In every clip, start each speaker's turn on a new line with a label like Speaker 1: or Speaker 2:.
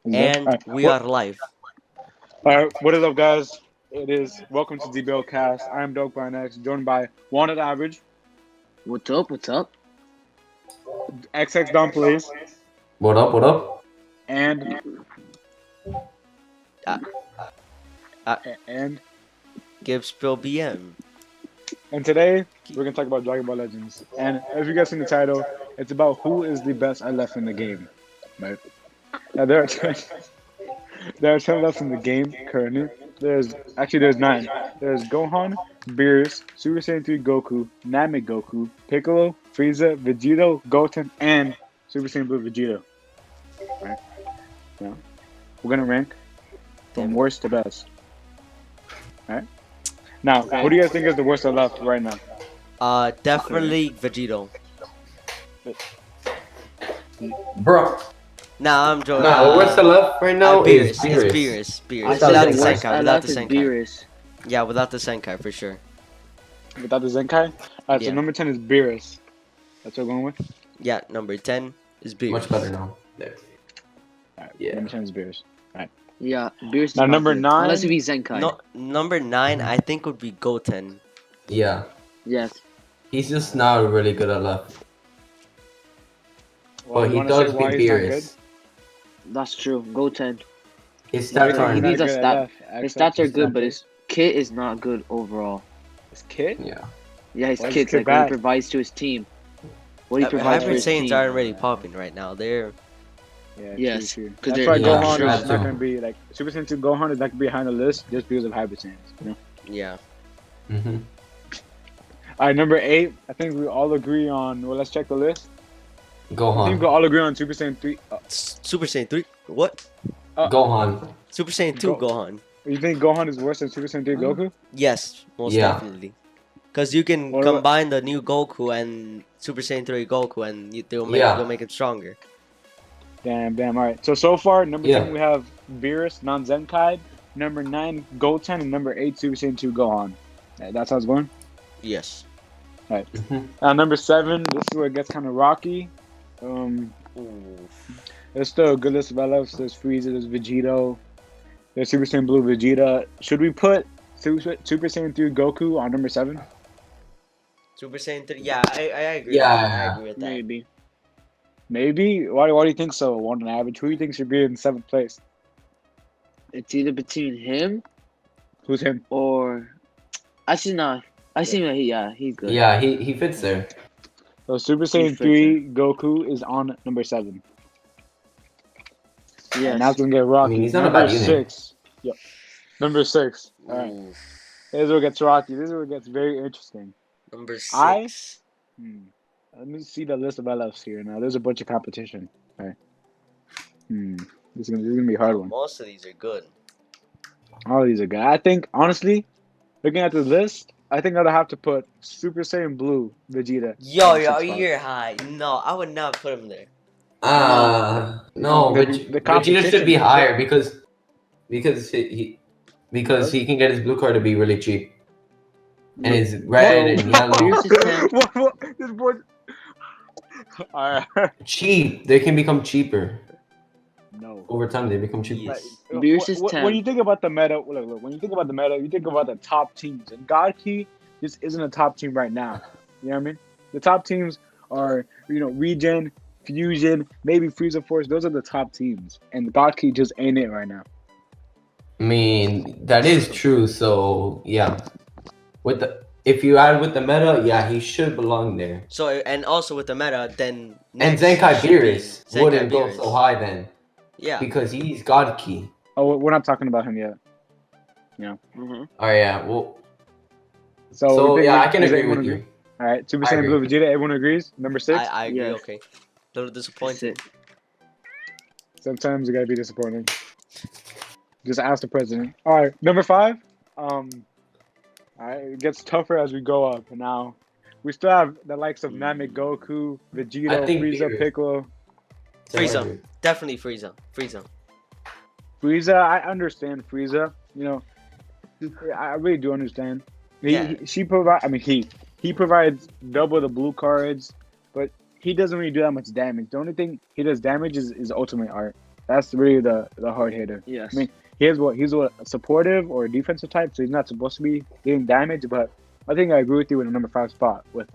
Speaker 1: And
Speaker 2: All right.
Speaker 1: we are live.
Speaker 2: All right. What is up, guys? It is welcome to DBL Cast. I am Dope by Next, joined by Wanted Average,
Speaker 3: What's up? What's up?
Speaker 2: XX Don Plays,
Speaker 4: What up? What up?
Speaker 2: and
Speaker 1: Uh, uh,
Speaker 2: and
Speaker 1: Gibbs Bill BM.
Speaker 2: and today we're gonna talk about Dragon Ball Legends. And as you guys see in the title, it's about who is the best left in the game. Right? Now there are 10 left in the game currently. There's 9. There's Gohan, Beerus, Super Saiyan 3 Goku, Namek Goku, Piccolo, Frieza, Vegito, Goten, and Super Saiyan Blue Vegito. Right? Now, we're gonna rank from worst to best. Alright? Now, who do you guys think is the worst left right now?
Speaker 1: Definitely Vegito.
Speaker 4: Bro.
Speaker 1: Nah, I'm joking.
Speaker 4: Nah, what's the left right now is
Speaker 1: Beerus. It's
Speaker 4: Beerus.
Speaker 1: Beerus.
Speaker 3: I
Speaker 4: Without
Speaker 1: Without
Speaker 4: the
Speaker 1: the
Speaker 4: worst
Speaker 1: Senkai. Without the
Speaker 3: is
Speaker 1: Senkai.
Speaker 3: Beerus.
Speaker 1: Yeah, without the Senkai for sure.
Speaker 2: Without the Zenkai? Alright, so
Speaker 1: Yeah.
Speaker 2: number 10 is Beerus. That's what we're going with?
Speaker 1: Yeah, number 10 is Beerus.
Speaker 4: Much better now. There.
Speaker 2: Alright,
Speaker 4: Yeah.
Speaker 2: number 10 is Beerus.
Speaker 3: Yeah, Beerus. Is
Speaker 2: Now,
Speaker 3: not
Speaker 2: number
Speaker 3: good.
Speaker 2: 9
Speaker 3: Unless if he's Zenkai.
Speaker 1: No, number 9 I think would be Goten.
Speaker 4: Yeah.
Speaker 3: Yes.
Speaker 4: He's just not really good at left.
Speaker 2: Well,
Speaker 4: But
Speaker 2: you
Speaker 4: he
Speaker 2: wanna
Speaker 4: does
Speaker 2: say
Speaker 4: beat
Speaker 2: why he's not good?
Speaker 4: Beerus.
Speaker 3: That's true. Goten.
Speaker 4: His
Speaker 3: Yeah,
Speaker 4: stats
Speaker 3: he
Speaker 4: aren't.
Speaker 3: needs a
Speaker 2: good at
Speaker 3: stat.
Speaker 2: left.
Speaker 3: His
Speaker 2: XX
Speaker 3: stats are
Speaker 2: is
Speaker 3: good,
Speaker 2: not
Speaker 3: but his kit is not good overall.
Speaker 2: His kid?
Speaker 4: Yeah.
Speaker 3: Yeah, his
Speaker 2: Why is his
Speaker 3: kit's
Speaker 2: kit
Speaker 3: like what he
Speaker 2: bad?
Speaker 3: provides to his team. What he provides for
Speaker 1: Hybrid
Speaker 3: his
Speaker 1: Saiyans
Speaker 3: team.
Speaker 1: aren't really popping right now. They're
Speaker 2: Yeah,
Speaker 3: Yes,
Speaker 2: true, true.
Speaker 3: 'cause
Speaker 2: That's
Speaker 3: they're-
Speaker 2: why
Speaker 4: yeah,
Speaker 2: Gohan
Speaker 4: sure,
Speaker 2: is not
Speaker 4: too.
Speaker 2: gonna be like Super Saiyan 2 Gohan is not gonna be behind the list just because of Hybrid Saiyans. You know?
Speaker 1: yeah.
Speaker 4: Mm-hmm.
Speaker 2: Alright, number 8. I think we all agree on. Well, let's check the list. I think we
Speaker 4: Gohan.
Speaker 2: all agree on Super Saiyan 3.
Speaker 1: Super Saiyan 3. What?
Speaker 4: Gohan.
Speaker 1: Super Saiyan 2
Speaker 2: Go-
Speaker 1: Gohan.
Speaker 2: You think Gohan is worse than Super Saiyan 3 Goku?
Speaker 1: Yes, most
Speaker 4: Yeah.
Speaker 1: definitely. Because you can
Speaker 2: What-
Speaker 1: combine the new Goku and Super Saiyan 3 Goku and they'll
Speaker 4: Yeah.
Speaker 1: make it stronger.
Speaker 2: Damn. Alright. So far, number
Speaker 4: Yeah.
Speaker 2: 10 we have Beerus, non Zenkai. Number 9, Goten, and number 8, Super Saiyan 2 Gohan. That's how it's going.
Speaker 1: Yes.
Speaker 4: Mm-hmm.
Speaker 2: Number 7, this is where it gets kind of rocky. There's still a good list of LFs. There's Frieza, there's Vegito, there's Super Saiyan Blue Vegeta. Should we put Super Saiyan 3 Goku on number 7?
Speaker 1: Super Saiyan 3. Yeah, I agree.
Speaker 4: Yeah.
Speaker 1: With that. I agree with that.
Speaker 3: Maybe.
Speaker 2: Maybe. Why do you think so? On an average, who do you think should be in 7th place?
Speaker 3: It's either between him
Speaker 2: Who's him?
Speaker 3: or actually not. I see that he's good.
Speaker 4: Yeah, he fits there.
Speaker 2: So Super Saiyan 3 Goku is on number 7.
Speaker 3: Yes.
Speaker 2: And that's gonna get rocky.
Speaker 4: I mean, he's not a
Speaker 2: number
Speaker 4: bad unit.
Speaker 2: 6. Yep. Number 6. All right.
Speaker 1: Ooh,
Speaker 2: This is where it gets rocky. This is where it gets very interesting.
Speaker 1: number 6.
Speaker 2: Let me see the list of LFs here. Now, there's a bunch of competition. All right. This is gonna be a hard one.
Speaker 1: Most of these are good.
Speaker 2: All these are good. I think, honestly, looking at the list, I think I'd have to put Super Saiyan Blue Vegeta.
Speaker 1: Yo,
Speaker 2: in
Speaker 1: yo,
Speaker 2: 6th spot.
Speaker 1: you're high. No, I would not put him there.
Speaker 4: No,
Speaker 2: The
Speaker 4: Vegeta
Speaker 2: competition
Speaker 4: should be
Speaker 2: is
Speaker 4: higher because he can get his blue card to be really cheap. And his red and yellow.
Speaker 3: Beerus is 10.
Speaker 2: What? This boy. All right.
Speaker 4: Cheap. They can become cheaper.
Speaker 2: No.
Speaker 4: Over time they become cheaper.
Speaker 1: Yes.
Speaker 3: Beerus is 10.
Speaker 2: When you think about the meta, look, when you think about the meta, you think about the top teams. And God Key just isn't a top team right now. You know what I mean? The top teams are, Regen, Fusion, maybe Frieza Force. Those are the top teams. And God Key just ain't it right now.
Speaker 4: I mean, that is true, so yeah. If you add with the meta, yeah, he should belong there.
Speaker 1: So, and also with the meta, then.
Speaker 4: And
Speaker 1: next
Speaker 4: Zenkai
Speaker 1: should be
Speaker 4: Beerus
Speaker 1: Zenkai
Speaker 4: wouldn't go
Speaker 1: Beerus.
Speaker 4: so high then.
Speaker 1: Yeah.
Speaker 4: Because he's God Key.
Speaker 2: Oh, we're not talking about him yet.
Speaker 3: Mhm.
Speaker 4: Oh yeah, well
Speaker 2: So,
Speaker 4: yeah, I can
Speaker 2: does
Speaker 4: agree
Speaker 2: everyone
Speaker 4: with you.
Speaker 2: All right, Super
Speaker 4: I
Speaker 2: Saiyan Blue
Speaker 4: agree.
Speaker 2: Vegeta, everyone agrees? Number 6?
Speaker 1: I agree,
Speaker 3: Yes.
Speaker 1: okay. Little disappointed.
Speaker 2: Sometimes you gotta be disappointing. Just ask the president. All right, number 5. All right, it gets tougher as we go up. Now, we still have the likes of Namek, Goku, Vegito,
Speaker 4: I think
Speaker 2: Frieza,
Speaker 4: Beerus.
Speaker 2: Piccolo.
Speaker 1: Frieza. Definitely Frieza.
Speaker 2: Frieza, I understand Frieza. I really do understand.
Speaker 1: Yeah.
Speaker 2: He provides double the blue cards, but he doesn't really do that much damage. The only thing he does damage is ultimate art. That's really the hard hitter.
Speaker 3: Yes.
Speaker 2: I mean, he's a supportive or a defensive type, so he's not supposed to be getting damage. But I think I agree with you in the number 5 spot with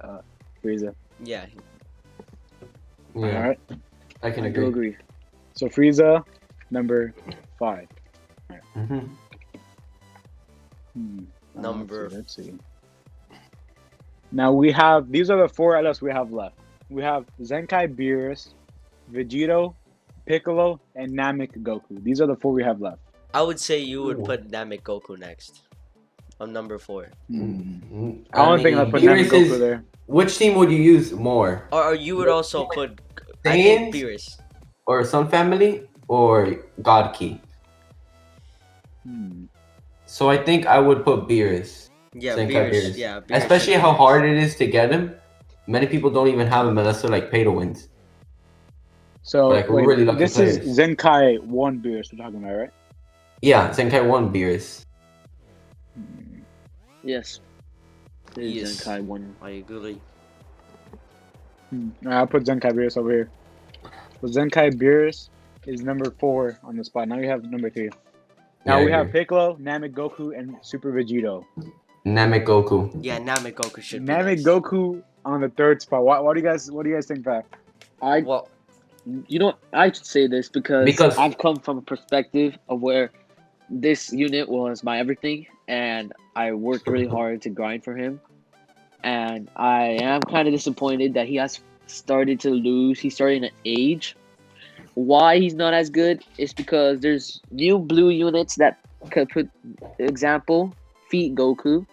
Speaker 2: Frieza.
Speaker 1: Yeah.
Speaker 2: All
Speaker 4: Yeah,
Speaker 2: right,
Speaker 4: I can
Speaker 3: I do
Speaker 4: agree.
Speaker 3: agree.
Speaker 2: so Frieza, number 5.
Speaker 4: Mm-hmm.
Speaker 1: Number-
Speaker 2: Let's see. Now we have these are the 4 LFs we have left. We have Zenkai Beerus, Vegito, Piccolo, and Namek Goku. These are the 4 we have left.
Speaker 1: I would say you would
Speaker 4: Ooh.
Speaker 1: put Namek Goku next. On number 4.
Speaker 2: I don't think I'd put Namek
Speaker 4: Beerus
Speaker 2: Goku
Speaker 4: is-
Speaker 2: there.
Speaker 4: Which team would you use more?
Speaker 1: Or you would also put, I think,
Speaker 4: Saiyans?
Speaker 1: Beerus.
Speaker 4: Or Sun Family or God Key? So I think I would put Beerus.
Speaker 1: Yeah,
Speaker 4: Zenkai
Speaker 1: Beerus. Yeah, Beerus
Speaker 4: Especially
Speaker 1: should
Speaker 4: how
Speaker 1: be
Speaker 4: hard it is to get him. Many people don't even have him unless they're like pay to wins.
Speaker 2: So
Speaker 4: Like, we're
Speaker 2: wait,
Speaker 4: really lucky
Speaker 2: this is
Speaker 4: players.
Speaker 2: Zenkai 1 Beerus we're talking about, right?
Speaker 4: Yeah, Zenkai 1 Beerus.
Speaker 3: Yes. It is
Speaker 1: Yes.
Speaker 3: Zenkai 1.
Speaker 1: I agree.
Speaker 2: I'll put Zenkai Beerus over here. So Zenkai Beerus is number 4 on the spot. Now we have number 3. Now
Speaker 4: Yeah, I
Speaker 2: we have
Speaker 4: agree.
Speaker 2: Piccolo, Namek Goku, and Super Vegito.
Speaker 4: Namek Goku.
Speaker 1: Yeah, Namek Goku should be
Speaker 2: Namek
Speaker 1: next.
Speaker 2: Goku on the 3rd spot. What do you guys think that?
Speaker 1: Well,
Speaker 3: You know, I should say this because
Speaker 4: Because-
Speaker 3: I've come from a perspective of where this unit was my everything, and I worked really hard to grind for him. And I am kind of disappointed that he has started to lose. He's starting to age. Why he's not as good is because there's new blue units that could put example Feet Goku,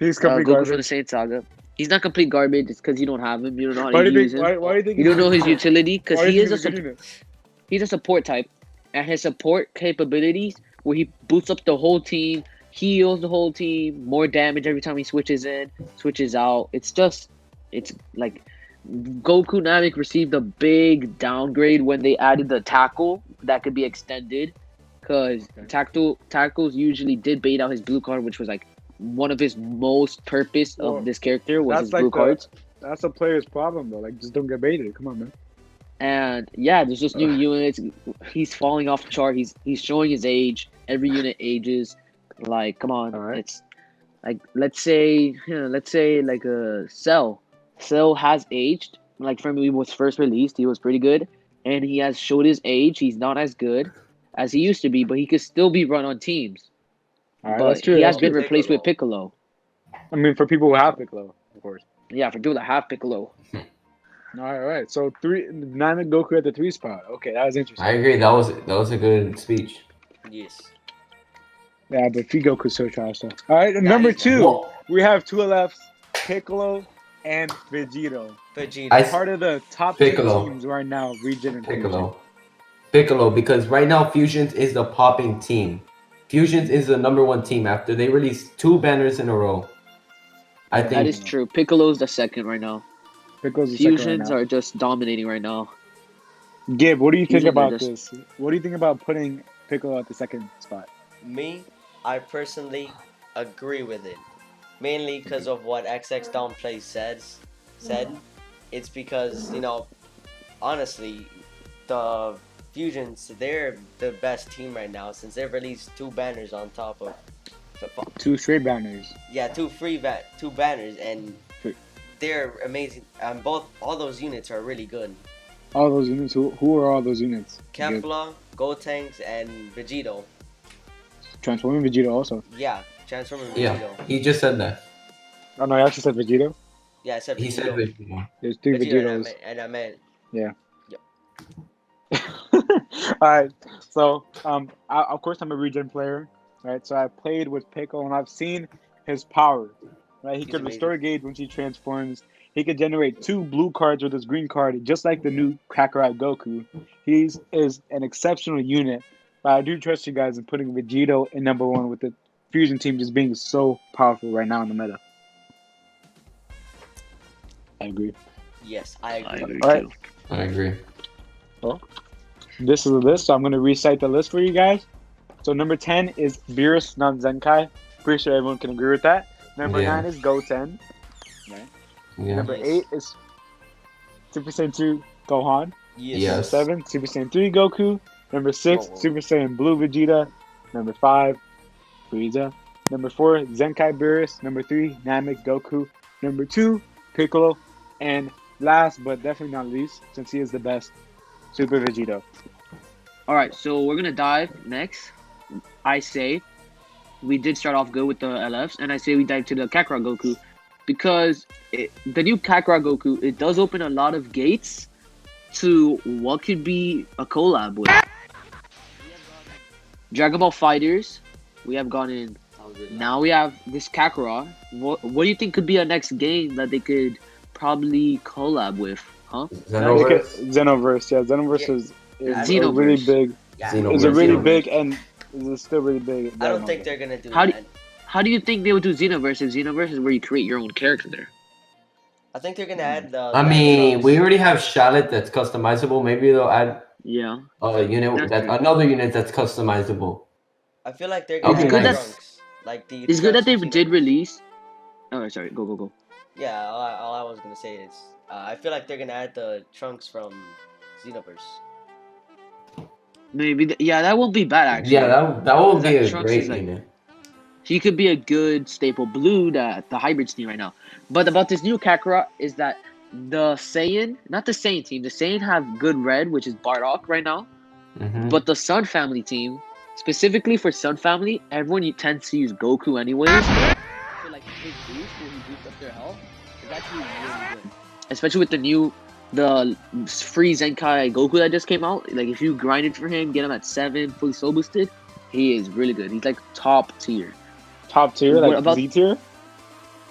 Speaker 2: He's
Speaker 3: Goku
Speaker 2: complete
Speaker 3: from the
Speaker 2: garbage.
Speaker 3: Saint Saga. He's not complete garbage. It's because you don't have him. You don't know how
Speaker 2: Why
Speaker 3: to
Speaker 2: do you
Speaker 3: use
Speaker 2: think?
Speaker 3: him.
Speaker 2: Why do you think?
Speaker 3: You don't know his utility because
Speaker 2: Why do
Speaker 3: he
Speaker 2: you
Speaker 3: is a
Speaker 2: think he's a good
Speaker 3: he's a support type, and his support capabilities where he boots up the whole team, heals the whole team, more damage every time he switches in, switches out. It's like Goku Namek received a big downgrade when they added the tackle that could be extended, because tackles usually did bait out his blue card, which was like one of his most purpose
Speaker 2: Well,
Speaker 3: of this character was
Speaker 2: that's
Speaker 3: his
Speaker 2: like
Speaker 3: blue
Speaker 2: the-
Speaker 3: cards.
Speaker 2: That's a player's problem though. Like, just don't get baited. Come on, man.
Speaker 3: And yeah, there's just new units. He's falling off the chart. He's showing his age. Every unit ages. Like, come on,
Speaker 2: Alright.
Speaker 3: it's like let's say like a Cell. Cell has aged. Like from when he was first released, he was pretty good, and he has showed his age. He's not as good as he used to be, but he could still be run on teams.
Speaker 2: All right,
Speaker 3: But
Speaker 2: that's true.
Speaker 3: he
Speaker 2: That's
Speaker 3: has been
Speaker 2: true.
Speaker 3: replaced with Piccolo.
Speaker 2: I mean, for people who have Piccolo, of course.
Speaker 3: Yeah, for people that have Piccolo.
Speaker 2: All right. So Namek Goku at the 3 spot. Okay, that was interesting.
Speaker 4: I agree. That was a good speech.
Speaker 1: yes.
Speaker 2: Yeah, but Goku's so trash though. All right, number
Speaker 1: he's
Speaker 2: 2,
Speaker 4: Well,
Speaker 2: we have 2 lefts, Piccolo and Vegito.
Speaker 1: Vegeta.
Speaker 4: I-
Speaker 2: Part of the top 10
Speaker 4: Piccolo.
Speaker 2: teams right now, region and Fusion.
Speaker 4: Piccolo, because right now Fusions is the popping team. Fusions is the number 1 team after they released 2 banners in a row. I
Speaker 3: That
Speaker 4: think
Speaker 3: is true. Piccolo's the second right now.
Speaker 2: Piccolo's the second right
Speaker 3: Fusions
Speaker 2: now.
Speaker 3: are just dominating right now.
Speaker 2: Gib, what do you think
Speaker 3: Fusions are
Speaker 2: about
Speaker 3: just-
Speaker 2: this? What do you think about putting Piccolo at the 2nd spot?
Speaker 1: Me, I personally agree with it. Mainly because of what XX Downplay said. It's because, honestly, the Fusions, they're the best team right now since they've released 2 banners on top of
Speaker 2: 2 straight banners.
Speaker 1: yeah, 2 banners, and they're amazing. All those units are really good.
Speaker 2: All those units. Who are all those units? Gib?
Speaker 1: Kefla, Gotenks, and Vegito.
Speaker 2: Transforming Vegito also.
Speaker 1: Yeah, Transforming Vegito.
Speaker 4: yeah, he just said that.
Speaker 2: Oh no, I actually said Vegito.
Speaker 1: Yeah, I said Vegito.
Speaker 4: He said Vegito.
Speaker 2: There's 3
Speaker 1: Vegito,
Speaker 2: Vegitos.
Speaker 1: and I meant
Speaker 2: All right. So, of course, I'm a regen player, right? So I played with Piccolo, and I've seen his power. Right, he
Speaker 1: He's
Speaker 2: could
Speaker 1: amazing.
Speaker 2: restore gauge when he transforms. He could generate 2 blue cards with his green card, just like the new Kakarot Goku. He is an exceptional unit, but I do trust you guys in putting Vegito in number 1 with the Fusion team just being so powerful right now in the meta. I agree.
Speaker 1: yes, I agree.
Speaker 3: agree
Speaker 2: All right.
Speaker 3: too.
Speaker 4: I agree.
Speaker 2: This is the list, so I'm going to recite the list for you guys. So number 10 is Beerus non-Zenkai. Pretty sure everyone can agree with that. Number
Speaker 4: Yeah.
Speaker 2: 9 is Goten.
Speaker 4: Yeah.
Speaker 2: Number
Speaker 1: Yes.
Speaker 2: 8 is Super Saiyan 2 Gohan.
Speaker 1: Yes.
Speaker 4: Yes.
Speaker 2: Number 7, Super Saiyan 3 Goku. Number 6,
Speaker 1: Whoa.
Speaker 2: Super Saiyan Blue Vegeta. Number 5, Frieza. Number 4, Zenkai Beerus. Number 3, Namek Goku. Number 2, Piccolo. And last but definitely not least, since he is the best, Super Vegito.
Speaker 3: All right, so we're gonna dive next. I say we did start off good with the LFs, and I say we dive to the Kakarot Goku because the new Kakarot Goku, it does open a lot of gates to what could be a collab with. Dragon Ball Fighters, we have gone in. Now we have this Kakarot. What do you think could be a next game that they could probably collab with? Huh?
Speaker 4: Xenoverse.
Speaker 2: Xenoverse, yeah. Xenoverse
Speaker 1: Yeah.
Speaker 2: is
Speaker 3: Xenoverse.
Speaker 2: a really big.
Speaker 1: Yeah,
Speaker 4: Xenoverse.
Speaker 2: Is a really
Speaker 4: Xenoverse.
Speaker 2: big and is still really big.
Speaker 1: I don't think they're gonna do
Speaker 3: How do-
Speaker 1: that.
Speaker 3: How do you think they would do Xenoverse if Xenoverse is where you create your own character there?
Speaker 1: I think they're gonna add the.
Speaker 4: I
Speaker 1: the
Speaker 4: mean,
Speaker 1: Trunks.
Speaker 4: we already have Shallot that's customizable. Maybe they'll add
Speaker 3: Yeah.
Speaker 4: a unit
Speaker 3: That's
Speaker 4: that
Speaker 3: true.
Speaker 4: another unit that's customizable.
Speaker 1: I feel like they're
Speaker 4: It's
Speaker 1: gonna
Speaker 4: good
Speaker 1: add
Speaker 4: that-
Speaker 1: Trunks. Like the.
Speaker 3: It's good that
Speaker 1: Trunks
Speaker 3: they
Speaker 1: from
Speaker 3: did
Speaker 1: Xenoverse.
Speaker 3: release. Oh, sorry. Go.
Speaker 1: Yeah, all I was gonna say is I feel like they're gonna add the Trunks from Xenoverse.
Speaker 3: Maybe. Yeah, that won't be bad actually.
Speaker 4: Yeah, that would be
Speaker 3: That
Speaker 4: a
Speaker 3: Trunks
Speaker 4: great
Speaker 3: is like-
Speaker 4: unit.
Speaker 3: He could be a good staple blue that the hybrids need right now. But about this new Kakarot is that the Saiyan, not the Saiyan team, the Saiyan have good red, which is Bardock right now.
Speaker 4: Mhm.
Speaker 3: But the Sun Family team, specifically for Sun Family, everyone tends to use Goku anyways. I feel like his boost, where he boosts up their health, is actually really good. Especially with the free Zenkai Goku that just came out. Like if you grind it for him, get him at 7, fully soul boosted, he is really good. He's like top tier.
Speaker 2: Top tier,
Speaker 3: What
Speaker 2: like
Speaker 3: about-
Speaker 2: Z tier.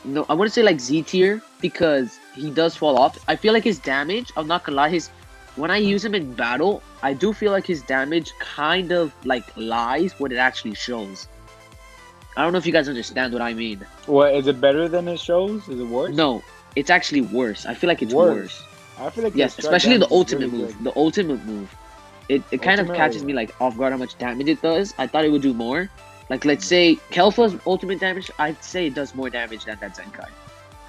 Speaker 3: No, I want to say like Z tier because he does fall off. I feel like his damage, I'm not gonna lie, when I use him in battle, I do feel like his damage kind of like lies what it actually shows. I don't know if you guys understand what I mean.
Speaker 2: What is it better than it shows? Is it worse?
Speaker 3: No, it's actually worse. I feel like it's
Speaker 2: Worse.
Speaker 3: worse.
Speaker 2: I feel like
Speaker 3: Yes,
Speaker 2: his
Speaker 3: especially the
Speaker 2: damage is
Speaker 3: ultimate
Speaker 2: really
Speaker 3: move.
Speaker 2: good.
Speaker 3: The ultimate move. It kind of
Speaker 2: Ultimate,
Speaker 3: catches me like off guard how much damage it does. I thought it would do more. Like let's say Kelfa's ultimate damage, I'd say it does more damage than that Zenkai.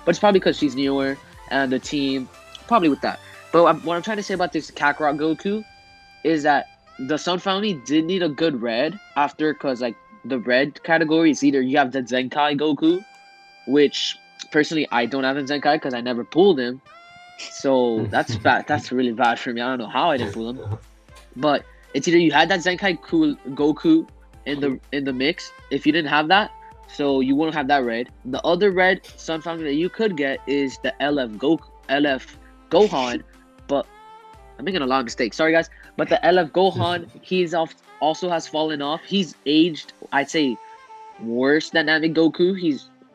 Speaker 3: But it's probably because she's newer and the team, probably with that. But what I'm trying to say about this Kakarot Goku is that the Sun Family did need a good red after, because like the red category is either you have the Zenkai Goku, which personally I don't have in Zenkai because I never pulled him. So that's bad. That's really bad for me. I don't know how I didn't pull him. But it's either you had that Zenkai Goku in the mix. If you didn't have that, so you won't have that red. The other red Sun Family that you could get is the LF Gohan, but I'm making a lot of mistakes. Sorry guys, but the LF Gohan, also has fallen off. He's aged, I'd say, worse than Namek Goku.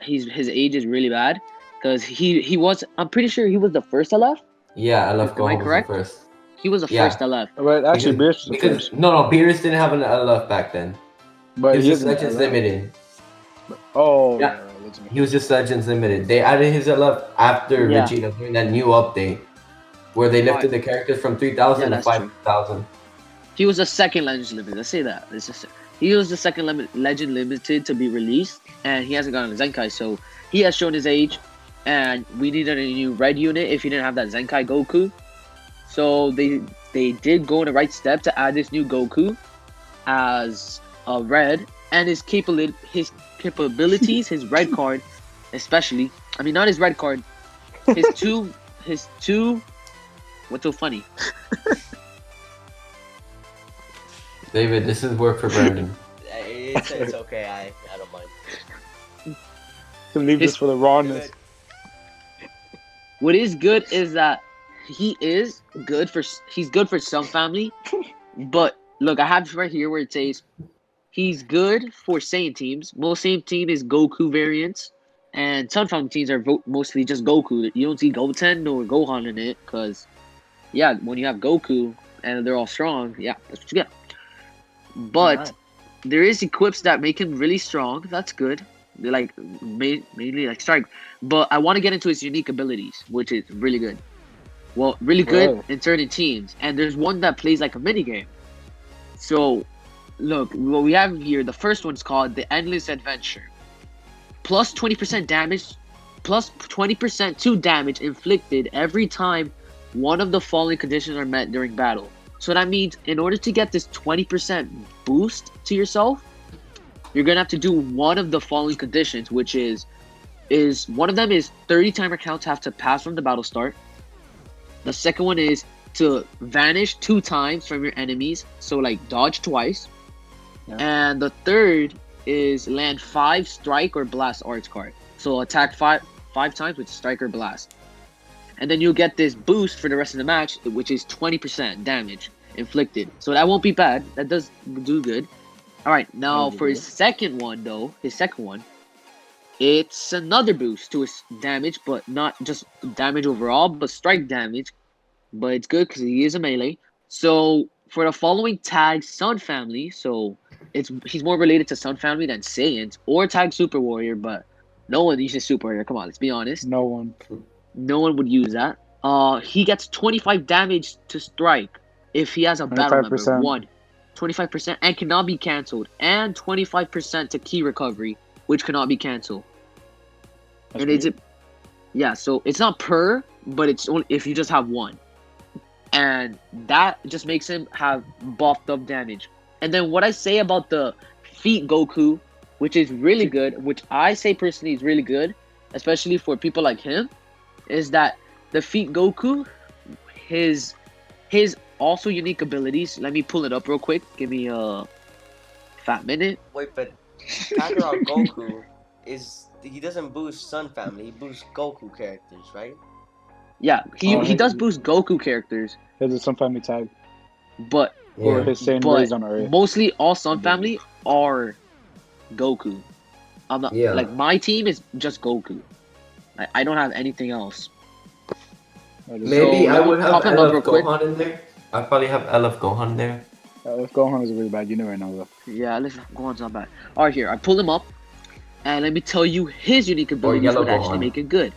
Speaker 3: His age is really bad because he was. I'm pretty sure he was the first LF.
Speaker 4: Yeah, I love
Speaker 3: Am I
Speaker 4: Gohan was the
Speaker 3: correct?
Speaker 4: first.
Speaker 3: He was the
Speaker 4: Yeah.
Speaker 3: first LF.
Speaker 2: But actually, Beerus was the
Speaker 4: because
Speaker 2: first.
Speaker 4: no, Beerus didn't have an LF back then.
Speaker 2: But
Speaker 4: He was
Speaker 2: he
Speaker 4: just
Speaker 2: isn't
Speaker 4: Legends
Speaker 2: allowed.
Speaker 4: Limited.
Speaker 2: Oh,
Speaker 4: Yeah.
Speaker 2: yeah. Legends.
Speaker 4: He was just Legends Limited. They added his LF after
Speaker 3: Yeah.
Speaker 4: Vegeta during that new update, where they lifted the characters from 3,000
Speaker 3: Yeah,
Speaker 4: to
Speaker 3: that's true.
Speaker 4: 5,000.
Speaker 3: He was the second Legend Limited. Let's say that. He was the second Legend Limited to be released, and he hasn't gotten a Zenkai, so he has shown his age. And we needed a new red unit if you didn't have that Zenkai Goku. So they did go in the right step to add this new Goku as a red, and his capabilities, his red card, especially. I mean, not his red card. His two. What's so funny?
Speaker 4: David, this is work for Brandon.
Speaker 1: It's okay. I don't mind.
Speaker 2: To leave this for the rawness.
Speaker 3: What is good is that he's good for some family, but look, I have right here where it says he's good for Saiyan teams. Most Saiyan team is Goku variants, and Sun Family teams are mostly just Goku. You don't see Goten or Gohan in it, because yeah, when you have Goku and they're all strong, yeah, that's what you get. But
Speaker 1: Alright.
Speaker 3: there is equips that make him really strong. That's good. They're like mainly like strike. But I want to get into his unique abilities, which is really good. Well, really good
Speaker 2: Right.
Speaker 3: in certain teams. And there's one that plays like a minigame. So, look, what we have here, the first one's called the Endless Adventure. Plus 20% damage, plus 20% to damage inflicted every time one of the following conditions are met during battle. So that means in order to get this 20% boost to yourself, you're gonna have to do one of the following conditions, which is one of them is 30 timer counts have to pass from the battle start. The second one is to vanish 2 times from your enemies, so like dodge twice.
Speaker 2: Yeah.
Speaker 3: And the third is land 5 strike or blast arts card. So attack 5 times with strike or blast. And then you'll get this boost for the rest of the match, which is 20% damage inflicted. So that won't be bad. That does do good. All right, now for his second one, it's another boost to his damage, but not just damage overall, but strike damage. But it's good because he is a melee. So for the following tag Sun Family, so he's more related to Sun Family than Saiyans, or tag Super Warrior, but no one uses Super Warrior. Come on, let's be honest.
Speaker 2: No one.
Speaker 3: No one would use that. He gets 25 damage to strike if he has a battle member. 25% and cannot be cancelled, and 25% to key recovery, which cannot be cancelled.
Speaker 2: That's
Speaker 3: and so it's not per, but it's only if you just have one, and that just makes him have buffed up damage. And then what I say about the Feet Goku, which is really good, which I say personally is really good, especially for people like him, is that the Feet Goku, his also unique abilities. Let me pull it up real quick. Give me a fat minute.
Speaker 1: Wait, but Kakarot Goku he doesn't boost Sun Family. He boosts Goku characters, right?
Speaker 3: Yeah, he does boost Goku characters.
Speaker 2: There's a Sun Family tag.
Speaker 3: But
Speaker 2: Or his same rays on Earth.
Speaker 3: Mostly all Sun Family are Goku. I'm not like my team is just Goku. I don't have anything else.
Speaker 4: Maybe
Speaker 3: So,
Speaker 4: I would have
Speaker 3: pop him up real
Speaker 4: LF
Speaker 3: quick.
Speaker 4: Gohan in there. I probably have LF Gohan there.
Speaker 2: If Gohan is really bad, you never know though.
Speaker 3: Yeah, listen, Gohan's not bad. Alright, here, I pulled him up. And let me tell you his unique abilities
Speaker 4: Yellow
Speaker 3: would actually
Speaker 4: Gohan.
Speaker 3: make it good.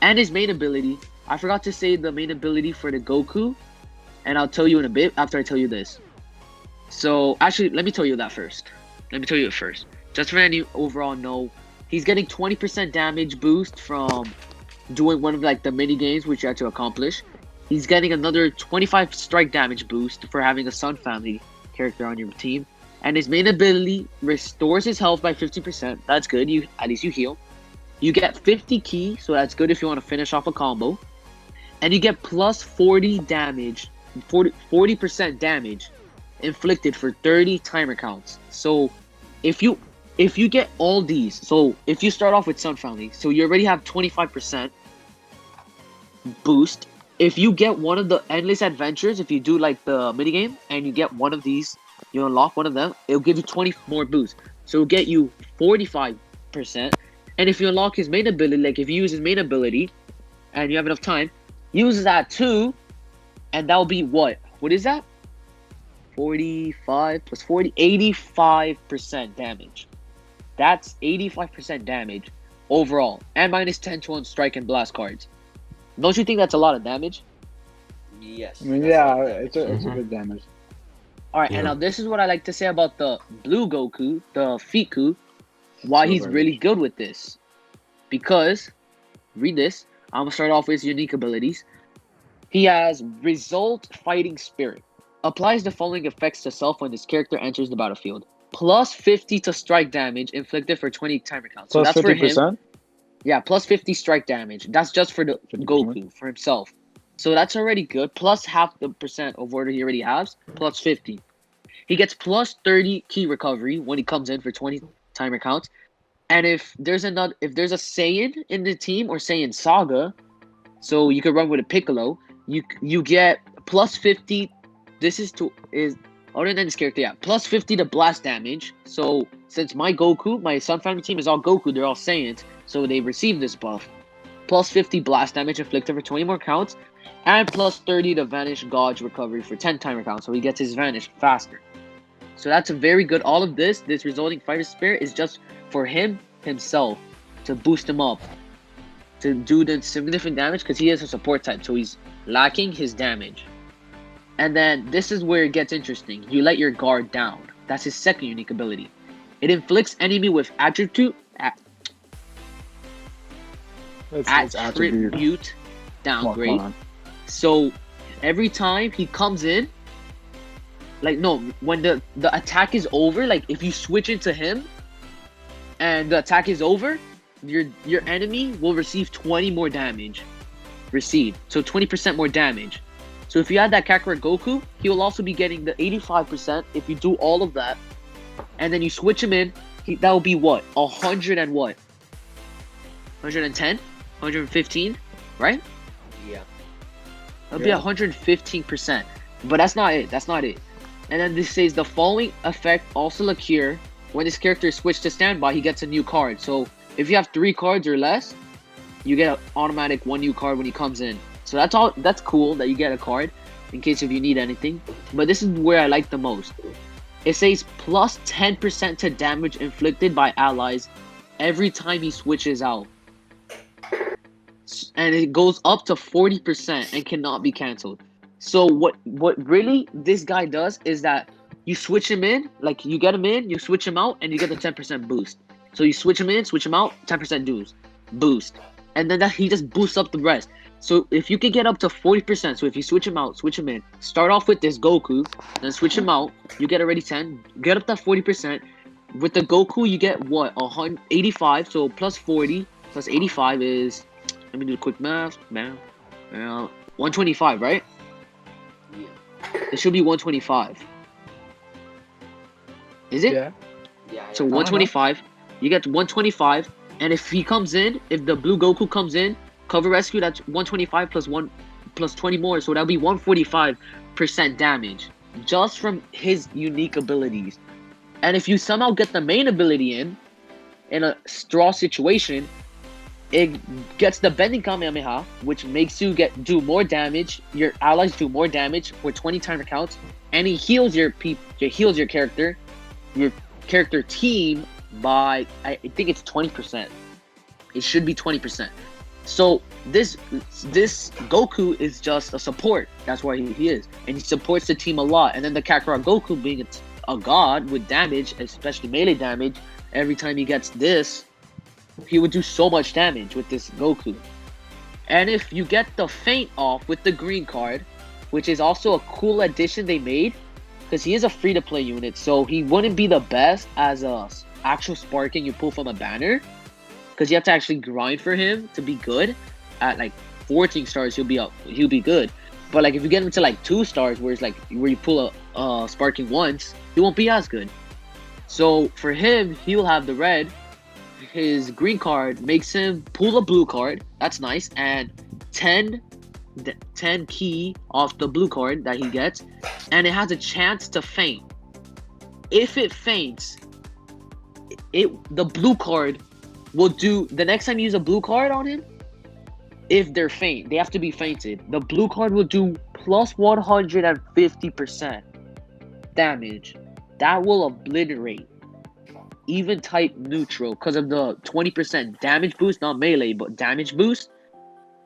Speaker 3: And his main ability. I forgot to say the main ability for the Goku. And I'll tell you in a bit after I tell you this. So, actually, let me tell you that first. Just for any overall know, he's getting 20% damage boost from doing one of like the mini games which you had to accomplish. He's getting another 25 strike damage boost for having a Sun Family character on your team. And his main ability restores his health by 50%. That's good. At least you heal. You get 50 ki, so that's good if you want to finish off a combo. And you get plus 40 damage, 40% damage inflicted for 30 timer counts. So if you get all these, so if you start off with Sun Family, so you already have 25% boost. If you get one of the endless adventures, if you do like the minigame and you get one of these, you unlock one of them, it'll give you 20 more boost. So it'll get you 45%. And if you unlock his main ability, like if you use his main ability and you have enough time, use that too, and that'll be what? What is that? 45 plus 40, 85% damage. That's 85% damage overall. And minus 10 to on strike and blast cards. Don't you think that's a lot of damage?
Speaker 1: Yes.
Speaker 2: I mean,
Speaker 1: that's
Speaker 2: yeah,
Speaker 1: a lot of
Speaker 2: it's a
Speaker 1: damage.
Speaker 2: good damage.
Speaker 3: Alright,
Speaker 4: Yeah.
Speaker 3: and now this is what I like to say about the blue Goku, the Fiku, why
Speaker 2: So
Speaker 3: he's
Speaker 2: garbage.
Speaker 3: really good with this. Because, read this, I'm going to start off with his unique abilities. He has Result Fighting Spirit. Applies the following effects to self when this character enters the battlefield. Plus 50 to strike damage inflicted for 20 timer counts. So
Speaker 2: Plus
Speaker 3: that's for him.
Speaker 2: 50%?
Speaker 3: Yeah, plus 50 strike damage. That's just for the
Speaker 2: 50%.
Speaker 3: Goku, for himself. So that's already good. Plus half the percent of what he already has. Plus 50. He gets plus 30 key recovery when he comes in for 20 timer counts. And if there's a Saiyan in the team or Saiyan Saga, so you could run with a Piccolo, you get plus 50. This is other than this character, yeah, plus 50 to blast damage. So since my Sun Family team is all Goku, they're all Saiyans, so they receive this buff. Plus 50 blast damage inflicted for 20 more counts, and plus 30 to vanish gauge recovery for 10 timer counts, so he gets his vanish faster. So that's a very good. All of this resulting fighter spirit is just for himself to boost him up, to do the significant damage because he is a support type, so he's lacking his damage. And then this is where it gets interesting. You let your guard down. That's his second unique ability. It inflicts enemy with attribute
Speaker 2: Come
Speaker 3: downgrade.
Speaker 2: on.
Speaker 3: So every time he comes in, Like no, when the attack is over, like if you switch into him and the attack is over, your enemy will receive 20 more damage. So 20% more damage. So if you add that Kakarot Goku, he will also be getting the 85% if you do all of that. And then you switch him in, that will be what? 100 and what? 110? 115? Right?
Speaker 1: Yeah.
Speaker 3: That'll be 115%. But that's not it. And then this says the following effect also occur when this character is switched to standby, he gets a new card. So if you have 3 cards or less, you get an automatic 1 new card when he comes in. So that's cool that you get a card in case if you need anything. But this is where I like the most. It says plus 10% to damage inflicted by allies every time he switches out. And it goes up to 40% and cannot be cancelled. So what really this guy does is that you switch him in, like you get him in, you switch him out, and you get the 10% boost. So you switch him in, switch him out, 10% boost. And then he just boosts up the rest. So if you can get up to 40%, so if you switch him out, switch him in, start off with this Goku, then switch him out, you get already 10, get up to 40%. With the Goku, you get what? 185, so plus 40, plus 85 is, let me do a quick math, 125, right?
Speaker 1: Yeah.
Speaker 3: It should be 125. Is it?
Speaker 2: Yeah.
Speaker 1: Yeah.
Speaker 3: So 125, you get 125, and if he comes in, if the blue Goku comes in, cover rescue, that's 125 plus 20 more, so that'll be 145% damage just from his unique abilities. And if you somehow get the main ability in a straw situation, it gets the bending Kamehameha, which makes you do more damage. Your allies do more damage for 20 timer counts, and he heals your character team by I think it's 20%. It should be 20%. So this Goku is just a support. That's why he is, and he supports the team a lot. And then the Kakarot Goku, being a god with damage, especially melee damage, every time he gets this, he would do so much damage with this Goku. And if you get the feint off with the green card, which is also a cool addition they made, because he is a free-to-play unit, so he wouldn't be the best as a actual sparking you pull from a banner, because you have to actually grind for him to be good. At like 14 stars, he'll be good. But like if you get him to like 2 stars, where you pull a sparking once, he won't be as good. So for him, he'll have the red. His green card makes him pull a blue card. That's nice. And 10 key off the blue card that he gets. And it has a chance to feint. If it feints, the blue card will do, the next time you use a blue card on him, if they're faint, they have to be fainted. The blue card will do plus 150% damage. That will obliterate even type neutral because of the 20% damage boost, not melee, but damage boost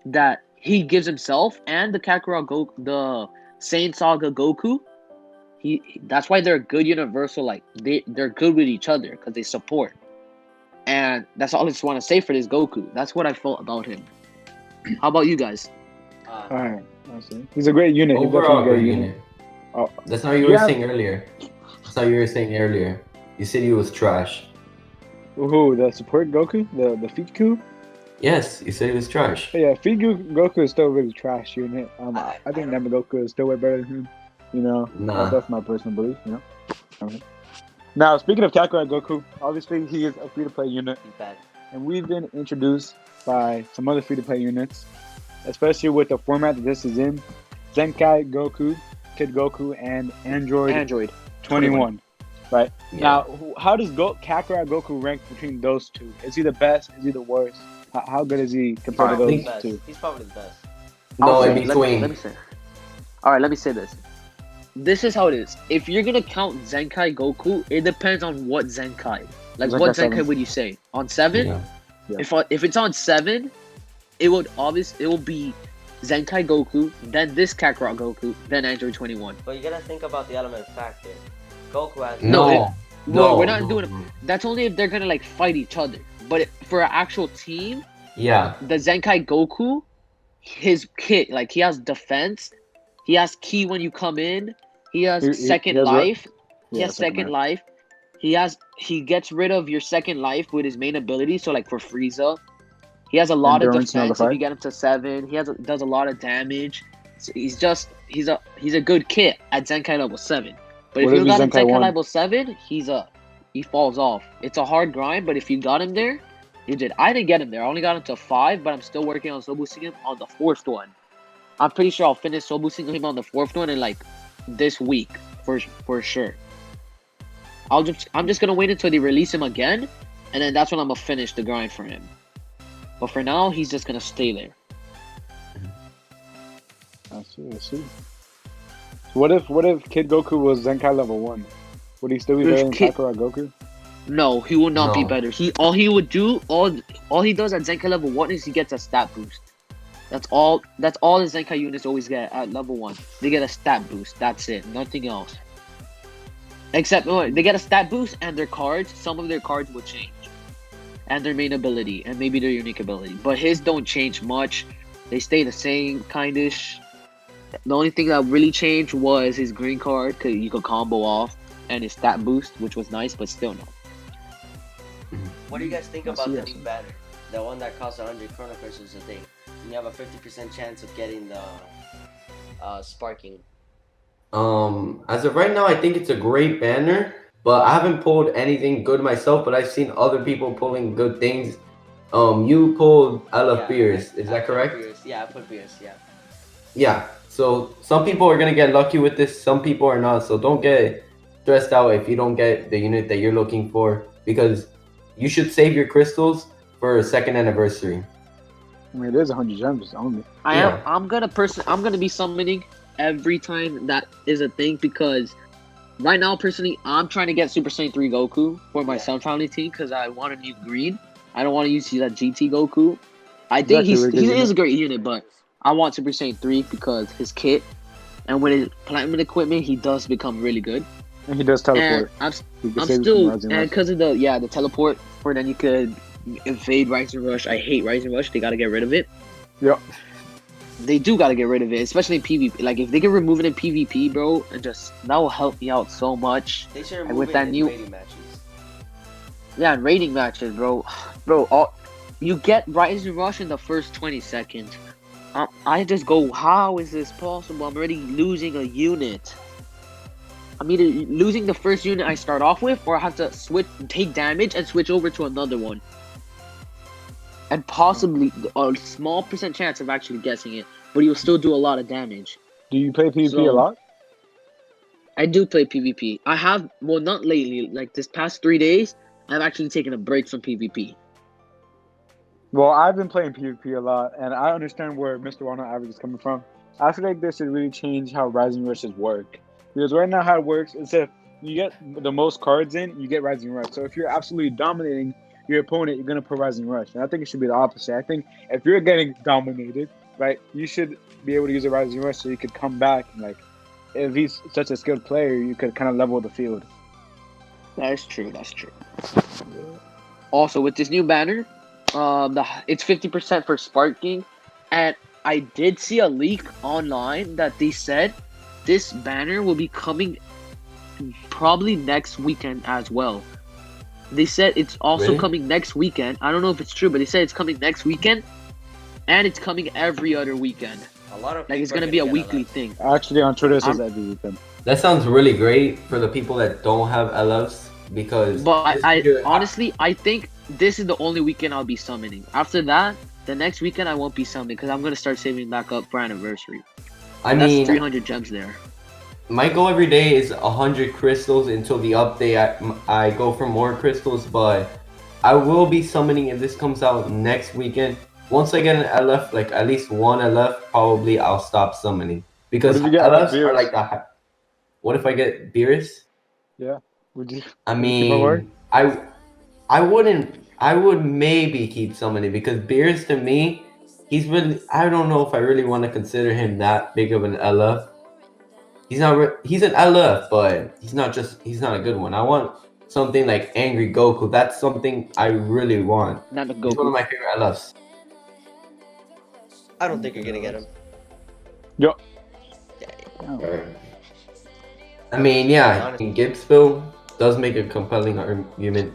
Speaker 3: that he gives himself and the Kakarot Goku, the Saiyan Saga Goku. That's why they're good universal. Like they're good with each other because they support. And that's all I just want to say for this Goku. That's what I felt about him. How about you guys?
Speaker 2: Alright, I see. He's a great unit. He's
Speaker 4: Overall,
Speaker 2: definitely a
Speaker 4: great
Speaker 2: great
Speaker 4: unit.
Speaker 2: Oh,
Speaker 4: That's not what you were saying earlier. You said he was trash.
Speaker 2: who? The support Goku? The Fiku?
Speaker 4: Yes, you said he was trash.
Speaker 2: Yeah, Goku is still really trash unit. I think Namagoku is still way better than him. You know,
Speaker 4: Nah.
Speaker 2: that's my personal belief. You know. Okay. Now, speaking of Kakarot Goku, obviously he is a free-to-play unit,
Speaker 1: He's bad.
Speaker 2: and we've been introduced by some other free-to-play units, especially with the format that this is in: Zenkai Goku, Kid Goku, and Android 21. Right.
Speaker 4: Yeah.
Speaker 2: Now, how does Kakarot Goku rank between those two? Is he the best? Is he the worst? How good is he compared to
Speaker 4: I
Speaker 2: those
Speaker 4: think-
Speaker 1: Best.
Speaker 2: two?
Speaker 1: He's probably the best.
Speaker 4: No, in
Speaker 3: Let
Speaker 4: between.
Speaker 3: me say. All right, let me say this. This is how it is. If you're gonna count Zenkai Goku, it depends on what Zenkai. Like
Speaker 2: Zenkai
Speaker 3: what
Speaker 2: 7.
Speaker 3: Zenkai would you say? On 7?
Speaker 4: Yeah.
Speaker 3: If it's on 7, it will be Zenkai Goku, then this Kakarot Goku, then Android 21.
Speaker 1: But you gotta think about the element factor. Goku has
Speaker 4: No. No,
Speaker 3: we're not
Speaker 4: no,
Speaker 3: doing it.
Speaker 4: no.
Speaker 3: That's only if they're gonna like fight each other. But for an actual team,
Speaker 4: Yeah.
Speaker 3: the Zenkai Goku, his kit, like he has defense, he has ki when you come in, He has
Speaker 2: He
Speaker 3: second
Speaker 2: has what?
Speaker 3: life. He
Speaker 2: Yeah,
Speaker 3: has second life. He gets rid of your second life with his main ability. So like for Frieza, he has a lot of
Speaker 2: Endurance,
Speaker 3: defense. If
Speaker 2: nullify.
Speaker 3: you get him to 7, does a lot of damage. So he's a good kit at Zenkai level 7. But if
Speaker 2: What
Speaker 3: you
Speaker 2: if
Speaker 3: don't
Speaker 2: he's
Speaker 3: got him
Speaker 2: Zenkai
Speaker 3: Zenkai
Speaker 2: 1?
Speaker 3: level 7, he falls off. It's a hard grind, but if you got him there, you did. I didn't get him there. I only got him to 5, but I'm still working on soul boosting him on the 4th one. I'm pretty sure I'll finish soul boosting him on the 4th one in like this week for sure. I'm just gonna wait until they release him again, and then that's when I'm gonna finish the grind for him. But for now, he's just gonna stay there.
Speaker 2: I see. What if Kid Goku was Zenkai level 1? Would he still be better than Kakarot Goku?
Speaker 3: No, he will not be
Speaker 4: No.
Speaker 3: better. All he would do, all he does at Zenkai level 1 is he gets a stat boost. That's all the Zenkai units always get at level 1. They get a stat boost. That's it. Nothing else. Except they get a stat boost and their cards. Some of their cards will change, and their main ability and maybe their unique ability. But his don't change much. They stay the same, kindish. The only thing that really changed was his green card, because you could combo off, and his stat boost, which was nice, but still no.
Speaker 1: What do you guys think
Speaker 2: I
Speaker 1: about
Speaker 2: see,
Speaker 1: the
Speaker 2: I see.
Speaker 1: new banner? The one that costs 100 chrono crystals a day. And you have a 50% chance of getting the sparking.
Speaker 4: As of right now, I think it's a great banner, but I haven't pulled anything good myself. But I've seen other people pulling good things. You pulled I Love Beers, is that correct?
Speaker 1: Beers. Yeah, I put beers, yeah.
Speaker 4: Yeah. So some people are gonna get lucky with this, some people are not. So don't get stressed out if you don't get the unit that you're looking for, because you should save your crystals for a second anniversary.
Speaker 2: I mean, it is 100 gems only.
Speaker 3: I'm gonna be summoning every time that is a thing, because right now personally I'm trying to get Super Saiyan 3 Goku for my Sun Family team because I want a new green. I don't want to use that GT Goku. I think
Speaker 2: Exactly, we're
Speaker 3: he
Speaker 2: good
Speaker 3: is a great unit, but I want Super Saiyan 3 because his kit and with his platinum equipment he does become really good.
Speaker 2: And he does teleport.
Speaker 3: And
Speaker 2: He can
Speaker 3: I'm
Speaker 2: save you from
Speaker 3: still,
Speaker 2: Rising
Speaker 3: and
Speaker 2: Rush.
Speaker 3: because of the teleport, for then you could evade Rising Rush. I hate Rising Rush. They gotta get rid of it.
Speaker 2: Yep.
Speaker 3: They do gotta get rid of it, especially in PvP. Like if they can remove it in PvP, bro, and just that will help me out so much.
Speaker 1: They should
Speaker 3: And
Speaker 1: remove
Speaker 3: with
Speaker 1: it
Speaker 3: that
Speaker 1: in
Speaker 3: new-
Speaker 1: rating matches.
Speaker 3: Yeah, in rating matches, bro, you get Rising Rush in the first 20 seconds. I just go, how is this possible? I'm already losing a unit. I'm either losing the first unit I start off with, or I have to take damage and switch over to another one. And possibly a small percent chance of actually guessing it, but you'll still do a lot of damage.
Speaker 2: Do you play PvP
Speaker 3: So-
Speaker 2: a lot?
Speaker 3: I do play PvP. I have, well, not lately, like this past 3 days, I've actually taken a break from PvP.
Speaker 2: Well, I've been playing PvP a lot, and I understand where Mr. Wano Average is coming from. I feel like this should really change how Rising Rushes work. Because right now how it works is if you get the most cards in, you get Rising Rush. So if you're absolutely dominating your opponent, you're going to put Rising Rush. And I think it should be the opposite. I think if you're getting dominated, right, you should be able to use a Rising Rush so you could come back. And, like, if he's such a skilled player, you could kind of level the field.
Speaker 3: That's true. Also, with this new banner, it's 50% for sparking, and I did see a leak online that they said this banner will be coming probably next weekend as well. They said it's also
Speaker 4: Really?
Speaker 3: coming next weekend. I don't know if it's true, but they said it's coming next weekend, and it's coming every other weekend.
Speaker 1: A lot of
Speaker 3: Like it's
Speaker 1: people are
Speaker 3: gonna be a
Speaker 1: get
Speaker 3: weekly
Speaker 1: LF.
Speaker 3: thing.
Speaker 2: Actually, on Twitter, it says every weekend.
Speaker 4: That sounds really great for the people that don't have LFs, because
Speaker 3: But
Speaker 4: this
Speaker 3: I
Speaker 4: video-
Speaker 3: honestly, I think this is the only weekend I'll be summoning. After that, the next weekend I won't be summoning because I'm gonna start saving back up for anniversary.
Speaker 4: I
Speaker 3: That's
Speaker 4: mean,
Speaker 3: 300 gems there.
Speaker 4: my goal every day is 100 crystals until the update. I go for more crystals, but I will be summoning if this comes out next weekend. Once I get an LF, like at least one LF, probably I'll stop summoning, because
Speaker 2: What if you get
Speaker 4: LFs are
Speaker 2: Beerus?
Speaker 4: like the. What if I get Beerus?
Speaker 2: Would you?
Speaker 4: I
Speaker 2: Would you keep on working?
Speaker 4: mean, I wouldn't. I would maybe keep summoning, because Beerus to me, he's really. I don't know if I really want to consider him that big of an LF. He's not. He's an LF, but he's not a good one. I want something like Angry Goku. That's something I really want.
Speaker 3: Not the
Speaker 4: He's one of
Speaker 3: Goku.
Speaker 4: my favorite LFs.
Speaker 1: I don't think you're gonna get him.
Speaker 2: Yo.
Speaker 1: Yeah.
Speaker 2: Oh.
Speaker 4: I mean, yeah,
Speaker 1: Honestly.
Speaker 4: Gibbsville does make a compelling argument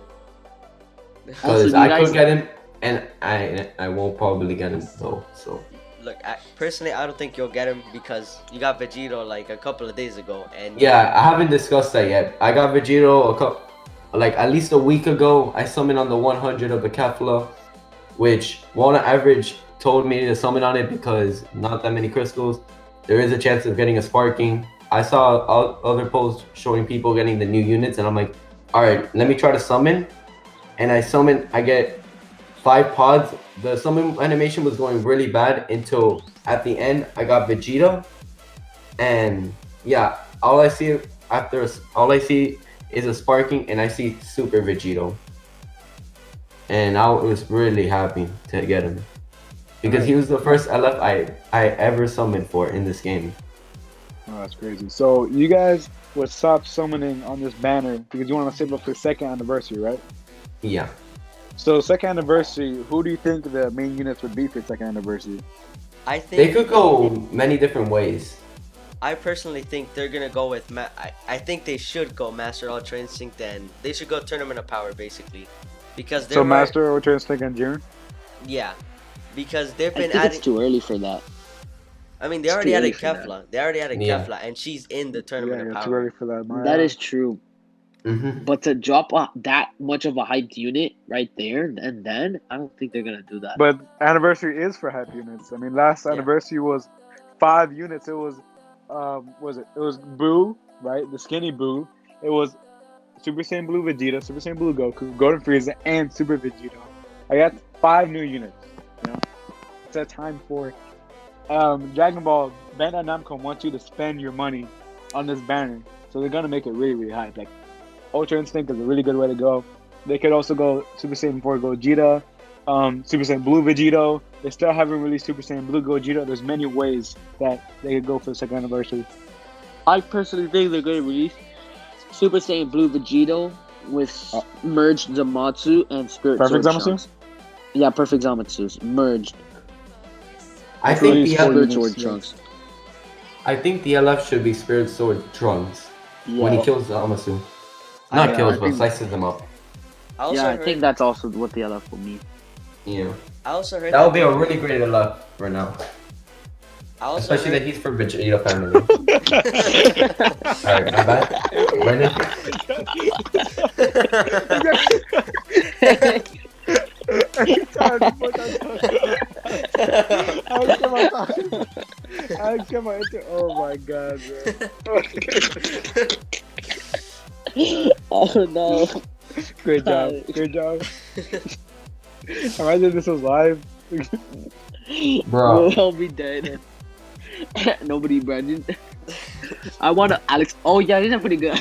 Speaker 3: Also,
Speaker 4: because
Speaker 3: do you
Speaker 4: I could
Speaker 3: guys?
Speaker 4: get him, and I won't probably get him though. So
Speaker 1: Look, personally, I don't think you'll get him because you got Vegito like a couple of days ago, and
Speaker 4: yeah, I haven't discussed that yet. I got Vegito like at least a week ago. I summoned on the 100 of the Kefla, which Walnut Average told me to summon on it because not that many crystals. There is a chance of getting a sparking. I saw other posts showing people getting the new units, and I'm like, all right, let me try to summon. And I summon, I get 5 pods. The summon animation was going really bad until at the end I got Vegeta, and yeah, all I see is a sparking, and I see Super Vegito, and I was really happy to get him because he was the first LF I ever summoned for in this game.
Speaker 2: Oh, that's crazy. So you guys would stop summoning on this banner because you want to save up for the second anniversary, right?
Speaker 4: Yeah,
Speaker 2: So second anniversary, who do you think the main units would be for second anniversary?
Speaker 1: I
Speaker 4: they
Speaker 1: think
Speaker 4: could go many different ways.
Speaker 1: I personally think they're gonna go with I think they should go Master Ultra Instinct, and they should go Tournament of Power basically, because
Speaker 2: So Master Ultra Instinct and June?
Speaker 1: yeah, because they've
Speaker 3: I
Speaker 1: been
Speaker 3: think it's
Speaker 1: adding.
Speaker 3: too early for that.
Speaker 1: I mean, they
Speaker 3: it's
Speaker 1: already
Speaker 3: too
Speaker 1: had a
Speaker 3: early for that.
Speaker 1: Kefla. They already had a
Speaker 4: Yeah.
Speaker 1: Kefla, and she's in the
Speaker 2: Yeah,
Speaker 1: Tournament of
Speaker 2: you're too
Speaker 1: Power.
Speaker 2: early for that. My
Speaker 3: That is true.
Speaker 4: Hmm.
Speaker 3: But to drop that much of a hyped unit right there and then, I don't think they're gonna do that.
Speaker 2: But anniversary is for hype units. I mean, last
Speaker 1: Yeah.
Speaker 2: anniversary was 5 units. It was, it was Boo, right? The skinny Boo. It was Super Saiyan Blue Vegeta, Super Saiyan Blue Goku, Golden Frieza, and Super Vegito. I got 5 new units. You know, it's that time for Dragon Ball. Bandai Namco wants you to spend your money on this banner, so they're gonna make it really, really hype. Like Ultra Instinct is a really good way to go. They could also go Super Saiyan 4 Gogeta, Super Saiyan Blue Vegito. They still haven't released Super Saiyan Blue Gogeta. There's many ways that they could go for the second anniversary.
Speaker 3: I personally think they're gonna release Super Saiyan Blue Vegito with merged Zamatsu and Spirit
Speaker 2: Perfect
Speaker 3: Sword
Speaker 2: Zamasu?
Speaker 3: Trunks. Yeah, perfect Zamatsu's merged.
Speaker 4: I
Speaker 2: That's
Speaker 4: think
Speaker 2: really
Speaker 4: the
Speaker 2: cool.
Speaker 3: Spirit
Speaker 2: units,
Speaker 3: Sword
Speaker 2: yeah.
Speaker 3: Trunks.
Speaker 4: I think the LF should be Spirit Sword Trunks when he
Speaker 3: Yeah,
Speaker 4: kills Amasu.
Speaker 1: I
Speaker 4: Not
Speaker 1: think-
Speaker 4: kills,
Speaker 2: I
Speaker 4: but
Speaker 2: think-
Speaker 4: slices them up.
Speaker 1: I also
Speaker 3: yeah, I
Speaker 1: heard,
Speaker 3: think that's also what the LF will mean.
Speaker 4: Yeah,
Speaker 1: I also heard
Speaker 4: that would be
Speaker 1: they-
Speaker 4: a really great LF right now,
Speaker 1: I also
Speaker 4: especially that
Speaker 1: heard,
Speaker 4: he's from Vegeta family. Alright, my bad. Brendan?
Speaker 2: Anytime the fuck I'm talking. I come on, oh my god, bro.
Speaker 3: Oh no.
Speaker 2: Great job. Great job. Imagine this was live.
Speaker 4: Bro.
Speaker 3: We'll be dead. Nobody, Brandon. I want to Alex. Oh yeah, these are pretty good.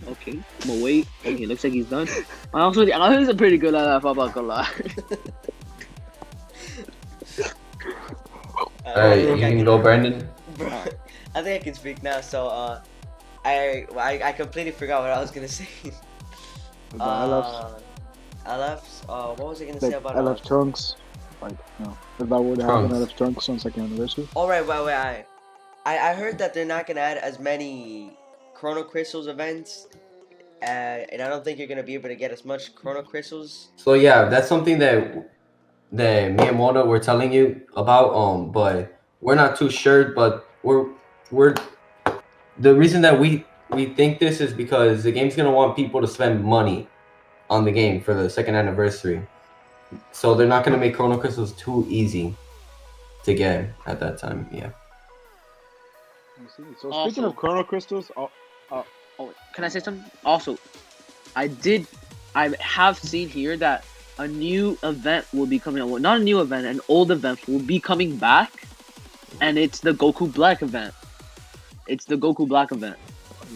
Speaker 3: Okay, I'm gonna wait. Okay, looks like he's done. I also think this is a pretty good LF. I'm not gonna lie.
Speaker 4: Alright, you can go, Brandon.
Speaker 1: Bro, I think I can speak now. So, I completely forgot what I was gonna say. LFs. What was I gonna say
Speaker 2: Like
Speaker 1: about
Speaker 2: LF
Speaker 1: LFs?
Speaker 2: Trunks. Like, about what happened
Speaker 4: Trunks.
Speaker 2: LF Trunks on second anniversary.
Speaker 1: Oh right, wait. I heard that they're not gonna add as many Chrono Crystals events, and I don't think you're gonna be able to get as much Chrono Crystals.
Speaker 4: So yeah, that's something that me and Mona were telling you about. But we're not too sure. But we're the reason that we think this is because the game's gonna want people to spend money on the game for the second anniversary. So they're not gonna make Chrono Crystals too easy to get at that time. Yeah.
Speaker 2: I see. So
Speaker 3: Also-
Speaker 2: speaking of Chrono Crystals,
Speaker 3: Oh, can I say something? Also, I have seen here that a new event will be coming out. Well, not a new event, an old event will be coming back, and it's the Goku Black event. It's the Goku Black event,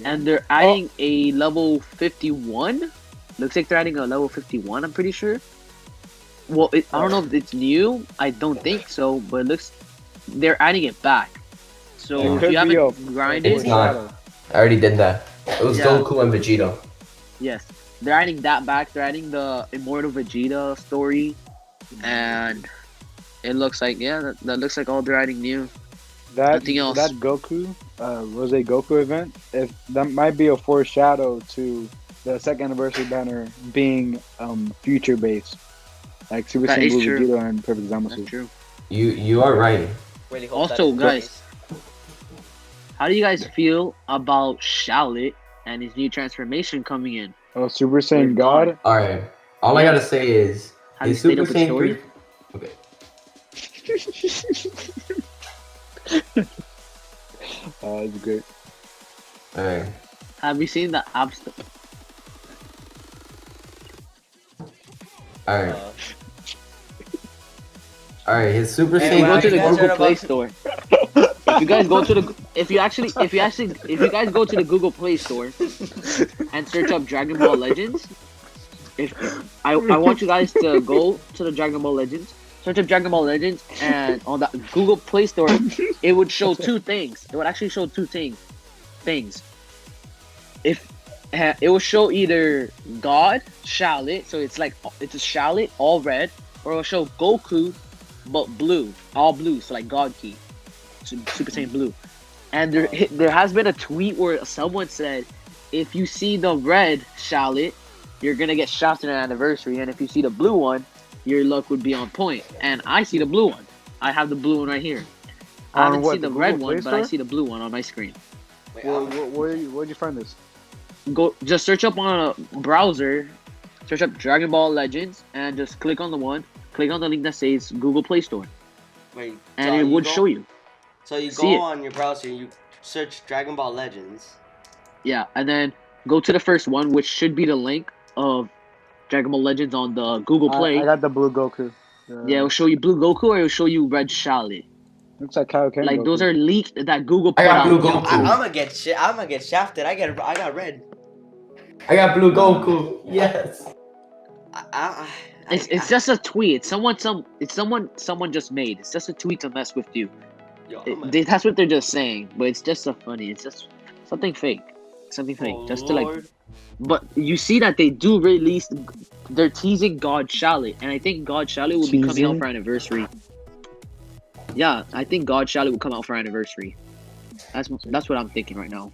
Speaker 3: and they're adding a level 51. Looks like they're adding a level 51. I'm pretty sure. Well, I don't know if it's new. I don't think so, but it looks they're adding it back. So
Speaker 2: it
Speaker 3: if
Speaker 2: could
Speaker 3: you
Speaker 2: be
Speaker 3: haven't grinded,
Speaker 4: It's not. I already did that. It was
Speaker 3: Yeah.
Speaker 4: Goku and Vegeta.
Speaker 3: yes, they're adding that back. They're adding the Immortal Vegeta story, and it looks like that looks like all they're adding new.
Speaker 2: That
Speaker 3: Nothing else.
Speaker 2: that Goku Rose Goku event, if that might be a foreshadow to the second anniversary banner being future based, like Super
Speaker 3: That
Speaker 2: Saiyan
Speaker 3: is
Speaker 2: Blue
Speaker 3: true.
Speaker 2: Vegeta and Perfect
Speaker 3: That's
Speaker 2: Zamasu.
Speaker 3: true.
Speaker 4: You are right.
Speaker 1: Really hope
Speaker 3: Also,
Speaker 1: that is the
Speaker 3: guys,
Speaker 1: case.
Speaker 3: how do you guys feel about Shallot and his new transformation coming in?
Speaker 2: Oh, Super Saiyan
Speaker 3: With
Speaker 2: God.
Speaker 4: All right. All I
Speaker 3: Yeah.
Speaker 4: gotta say is,
Speaker 3: Have you
Speaker 4: is
Speaker 3: stayed
Speaker 4: Super
Speaker 3: up with
Speaker 4: Saiyan
Speaker 3: story?
Speaker 4: 3. Okay.
Speaker 2: It's great.
Speaker 4: All right.
Speaker 3: Have you seen the app store?
Speaker 4: All right.
Speaker 1: Uh,
Speaker 4: All right. His Super
Speaker 1: Hey,
Speaker 3: If you
Speaker 1: wow,
Speaker 3: go
Speaker 4: Saiyan
Speaker 3: to
Speaker 1: you
Speaker 3: the
Speaker 4: 3
Speaker 1: guys
Speaker 3: Google
Speaker 1: heard
Speaker 3: Play
Speaker 1: about-
Speaker 3: Store, if you guys go to the, if you guys go to the Google Play Store and search up Dragon Ball Legends, I want you guys to go to the Dragon Ball Legends, search up Dragon Ball Legends, and on the Google Play Store, it would show two things. It would actually show two things. If it will show either God Shallot, so it's a Shallot all red, or it will show Goku but blue, all blue, so like God Key, Super Saiyan Blue. And there has been a tweet where someone said, if you see the red Shallot, you're gonna get shafted on anniversary, and if you see the blue one, your luck would be on point. And I see the blue one. I have the blue one right here. I
Speaker 2: On
Speaker 3: haven't
Speaker 2: what,
Speaker 3: seen
Speaker 2: the
Speaker 3: the
Speaker 2: Google
Speaker 3: red
Speaker 2: Play
Speaker 3: one, but I
Speaker 2: Store?
Speaker 3: see the blue one on my screen.
Speaker 1: Wait,
Speaker 2: Where'd you find this?
Speaker 3: Go just search up on a browser, search up Dragon Ball Legends, and just click on the one. Click on the link that says Google Play Store,
Speaker 1: wait,
Speaker 3: and
Speaker 1: so
Speaker 3: it
Speaker 1: you
Speaker 3: would
Speaker 1: go-
Speaker 3: show you.
Speaker 1: So you
Speaker 3: See
Speaker 1: go
Speaker 3: it.
Speaker 1: on your browser, you search Dragon Ball Legends.
Speaker 3: Yeah, and then go to the first one, which should be the link of Dragon Ball Legends on the Google Play.
Speaker 2: I got the blue Goku.
Speaker 3: Yeah, it'll show you blue Goku or it'll show you red Shallot.
Speaker 2: Looks like Kaioken
Speaker 3: Like
Speaker 2: Goku.
Speaker 3: those are leaked that Google
Speaker 4: I
Speaker 3: put
Speaker 4: got blue
Speaker 3: out.
Speaker 1: Yo,
Speaker 4: Goku.
Speaker 1: I'm gonna get shit. I'm gonna get shafted. I got red.
Speaker 4: I got blue Goku. Yes.
Speaker 3: It's just a tweet. It's someone just made. It's just a tweet to mess with you.
Speaker 1: Yo,
Speaker 3: That's what they're just saying, but it's just so funny. It's just something fake. Something fake.
Speaker 1: oh,
Speaker 3: Just to like.
Speaker 1: Lord.
Speaker 3: But you see that they do release. They're teasing God Shallot, and I think God Shallot will be coming out
Speaker 2: Teasing?
Speaker 3: for anniversary. Yeah, I think God Shallot will come out for anniversary. That's what I'm thinking right now.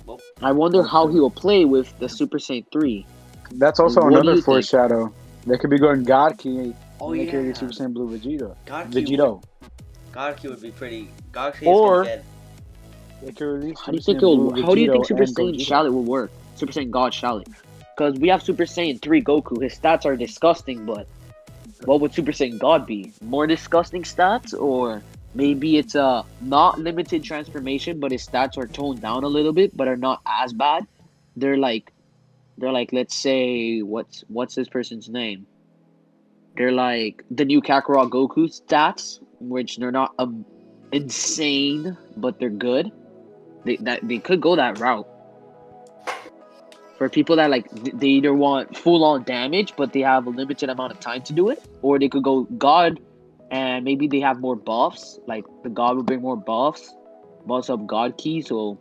Speaker 1: Well,
Speaker 3: I wonder how he will play with the Super Saiyan 3.
Speaker 2: That's also
Speaker 3: What do
Speaker 2: another
Speaker 3: you think?
Speaker 2: foreshadow. They could be going God Key.
Speaker 1: oh
Speaker 2: and they could
Speaker 1: yeah.
Speaker 2: get Super Saiyan Blue Vegeta.
Speaker 1: Vegito would be pretty. Godkey is
Speaker 2: Or-
Speaker 1: gonna get.
Speaker 2: They could release
Speaker 3: How do you
Speaker 2: Super
Speaker 3: think
Speaker 2: Saiyan Blue
Speaker 3: how do you think
Speaker 2: Vegito
Speaker 3: Super
Speaker 2: and
Speaker 3: Saiyan
Speaker 2: Gogeta.
Speaker 3: Shallot will work? Super Saiyan God Shallot. Because we have Super Saiyan 3 Goku. His stats are disgusting, but what would Super Saiyan God be? More disgusting stats? Or maybe it's a not limited transformation, but his stats are toned down a little bit, but are not as bad. They're like let's say what's this person's name? They're like the new Kakarot Goku stats, which they're not insane, but they're good. They could go that route. For people that like they either want full on damage, but they have a limited amount of time to do it, or they could go God, and maybe they have more buffs. Like the God will bring more buffs up God key, so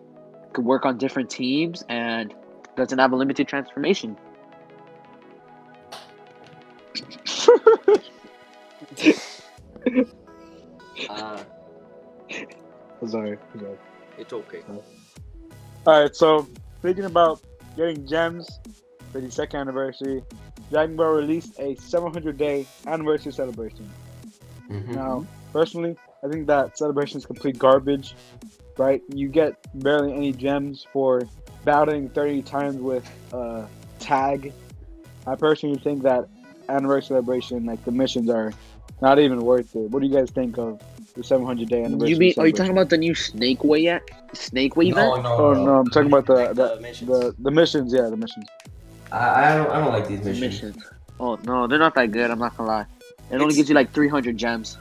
Speaker 3: could work on different teams and doesn't have a limited transformation.
Speaker 2: Sorry.
Speaker 1: It's okay.
Speaker 2: Alright, so speaking about getting gems for the second anniversary, Dragon Ball released a 700-day anniversary celebration.
Speaker 4: Mhm.
Speaker 2: Now, personally, I think that celebration is complete garbage, right? You get barely any gems for battling 30 times with tag. I personally think that anniversary celebration, like the missions, are not even worth it. What do you guys think of the 700-day anniversary?
Speaker 3: Are you
Speaker 2: celebration?
Speaker 3: talking about the new Snake Way event?
Speaker 2: Oh no, I'm talking about
Speaker 1: The missions.
Speaker 2: the missions. Yeah, the missions.
Speaker 4: I don't like these missions.
Speaker 3: Missions. Oh no, they're not that good. I'm not gonna lie. It only
Speaker 1: It's-
Speaker 3: gives you like 300 gems.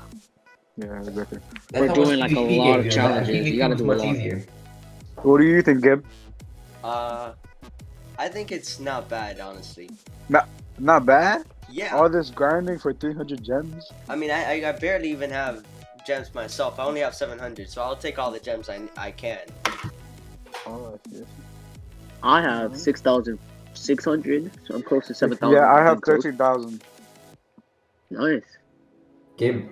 Speaker 2: Yeah, exactly.
Speaker 4: That's
Speaker 3: We're
Speaker 4: how
Speaker 3: doing
Speaker 4: much
Speaker 3: like a
Speaker 4: PvP
Speaker 3: lot of
Speaker 4: games
Speaker 3: challenges.
Speaker 4: PvP
Speaker 3: You gotta
Speaker 4: was
Speaker 3: do a
Speaker 4: much
Speaker 3: lot.
Speaker 4: easier.
Speaker 2: What do you think, Gib?
Speaker 1: I think it's not bad, honestly.
Speaker 2: Not bad.
Speaker 1: Yeah.
Speaker 2: All this grinding for 300 gems.
Speaker 1: I mean, I barely even have gems myself. I only have 700, so I'll take all the gems I can.
Speaker 2: Oh, I see.
Speaker 3: I have 6,600, so I'm close to 7,000.
Speaker 2: Yeah, I have
Speaker 3: Close.
Speaker 2: 13,000.
Speaker 3: Nice.
Speaker 4: Gabe,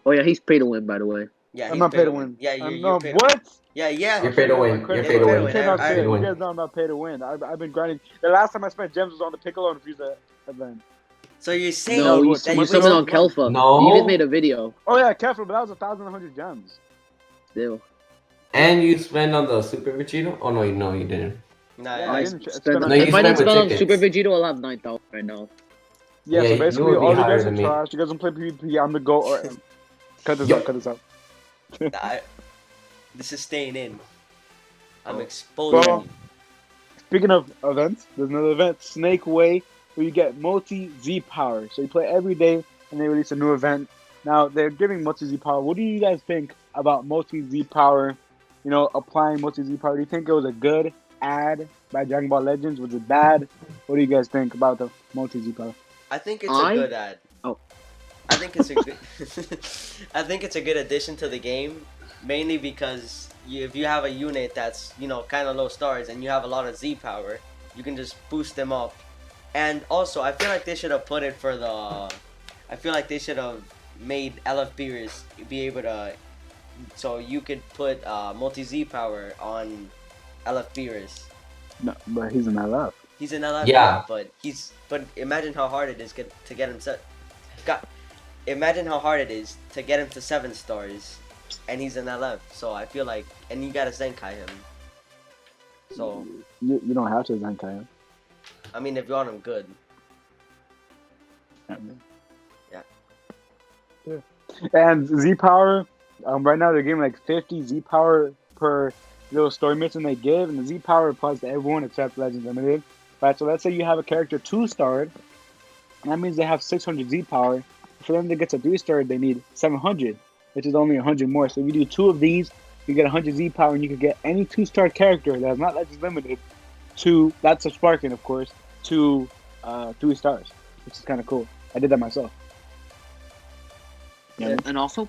Speaker 3: Oh yeah, he's pay to win, by the way.
Speaker 1: Yeah,
Speaker 2: I'm
Speaker 1: he's
Speaker 2: not pay to win.
Speaker 1: Yeah,
Speaker 2: I'm
Speaker 1: you're
Speaker 2: not
Speaker 1: pay to win.
Speaker 2: what?
Speaker 1: Yeah, yeah.
Speaker 4: You're pay to win. You're
Speaker 1: Yeah,
Speaker 4: pay to
Speaker 1: you're
Speaker 4: win.
Speaker 1: pay
Speaker 2: You
Speaker 1: to win.
Speaker 2: cannot
Speaker 1: I-
Speaker 2: say
Speaker 4: Pay
Speaker 2: it.
Speaker 4: to
Speaker 2: You
Speaker 4: win.
Speaker 2: guys know I'm not pay to win. I've been grinding. The last time I spent gems was on the Piccolo and Frieza event.
Speaker 1: So you're saying
Speaker 3: No, you
Speaker 1: that
Speaker 3: you
Speaker 1: you
Speaker 3: summoned on
Speaker 1: wasted money?
Speaker 3: Kelfa.
Speaker 4: No.
Speaker 3: You even made a video.
Speaker 2: Oh yeah, careful, but that was 1,100 gems.
Speaker 3: Still.
Speaker 4: And you spend on the Super Vegito? Oh no, you didn't.
Speaker 1: Nah,
Speaker 2: Yeah,
Speaker 1: I,
Speaker 2: I didn't spend
Speaker 3: Spend,
Speaker 2: on
Speaker 4: No, you
Speaker 3: if I
Speaker 4: spent
Speaker 3: didn't
Speaker 4: with
Speaker 3: spend on
Speaker 4: tickets.
Speaker 3: Super Vegito, I'll have 9,000 right now.
Speaker 2: Yeah,
Speaker 4: Yeah,
Speaker 2: so
Speaker 4: you
Speaker 2: basically
Speaker 4: would be
Speaker 2: all you
Speaker 4: higher
Speaker 2: guys are
Speaker 4: than me.
Speaker 2: trash. You guys don't play PvP. I'm the GOAT. Or cut this
Speaker 4: Yo.
Speaker 2: out. Cut this out.
Speaker 1: I, this is staying in. I'm
Speaker 4: Oh.
Speaker 1: exposing
Speaker 2: Well,
Speaker 1: you.
Speaker 2: Speaking of events, there's another event, Snake Way, where you get multi Z power. So you play every day, and they release a new event. Now they're giving multi Z power. What do you guys think about multi Z power? You know, applying multi Z power. Do you think it was a good ad by Dragon Ball Legends? Was it bad? What do you guys think about the multi Z power?
Speaker 1: I think it's a good ad.
Speaker 3: Oh.
Speaker 1: I think it's a good. I think it's a good addition to the game, mainly because if you have a unit that's kind of low stars and you have a lot of Z power, you can just boost them up. And also, I feel like they should have put it for the. I feel like they should have made LF Beers be able to, so you could put multi Z power on LF Beers.
Speaker 2: No, but he's in LF.
Speaker 1: He's an LF,
Speaker 4: Yeah.
Speaker 1: but imagine how hard it is to get him imagine how hard it is to get him to 7 stars, and he's an LF. So I feel like, and you gotta Zenkai him. So
Speaker 2: You don't have to Zenkai him.
Speaker 1: I mean, if you want him good,
Speaker 2: And Z power, right now they're giving like 50 Z power per little story mission they give, and the Z power applies to everyone except Legends Limited. Right, so let's say you have a character 2-starred, and that means they have 600 Z power. For them to get to 3-star, they need 700, which is only 100 more. So if you do 2 of these, you get 100 Z power, and you can get any 2-star character that is not Legends Limited to, that's a Sparking, of course, to 3 stars, which is kind of cool. I did that myself. Yeah.
Speaker 3: And also,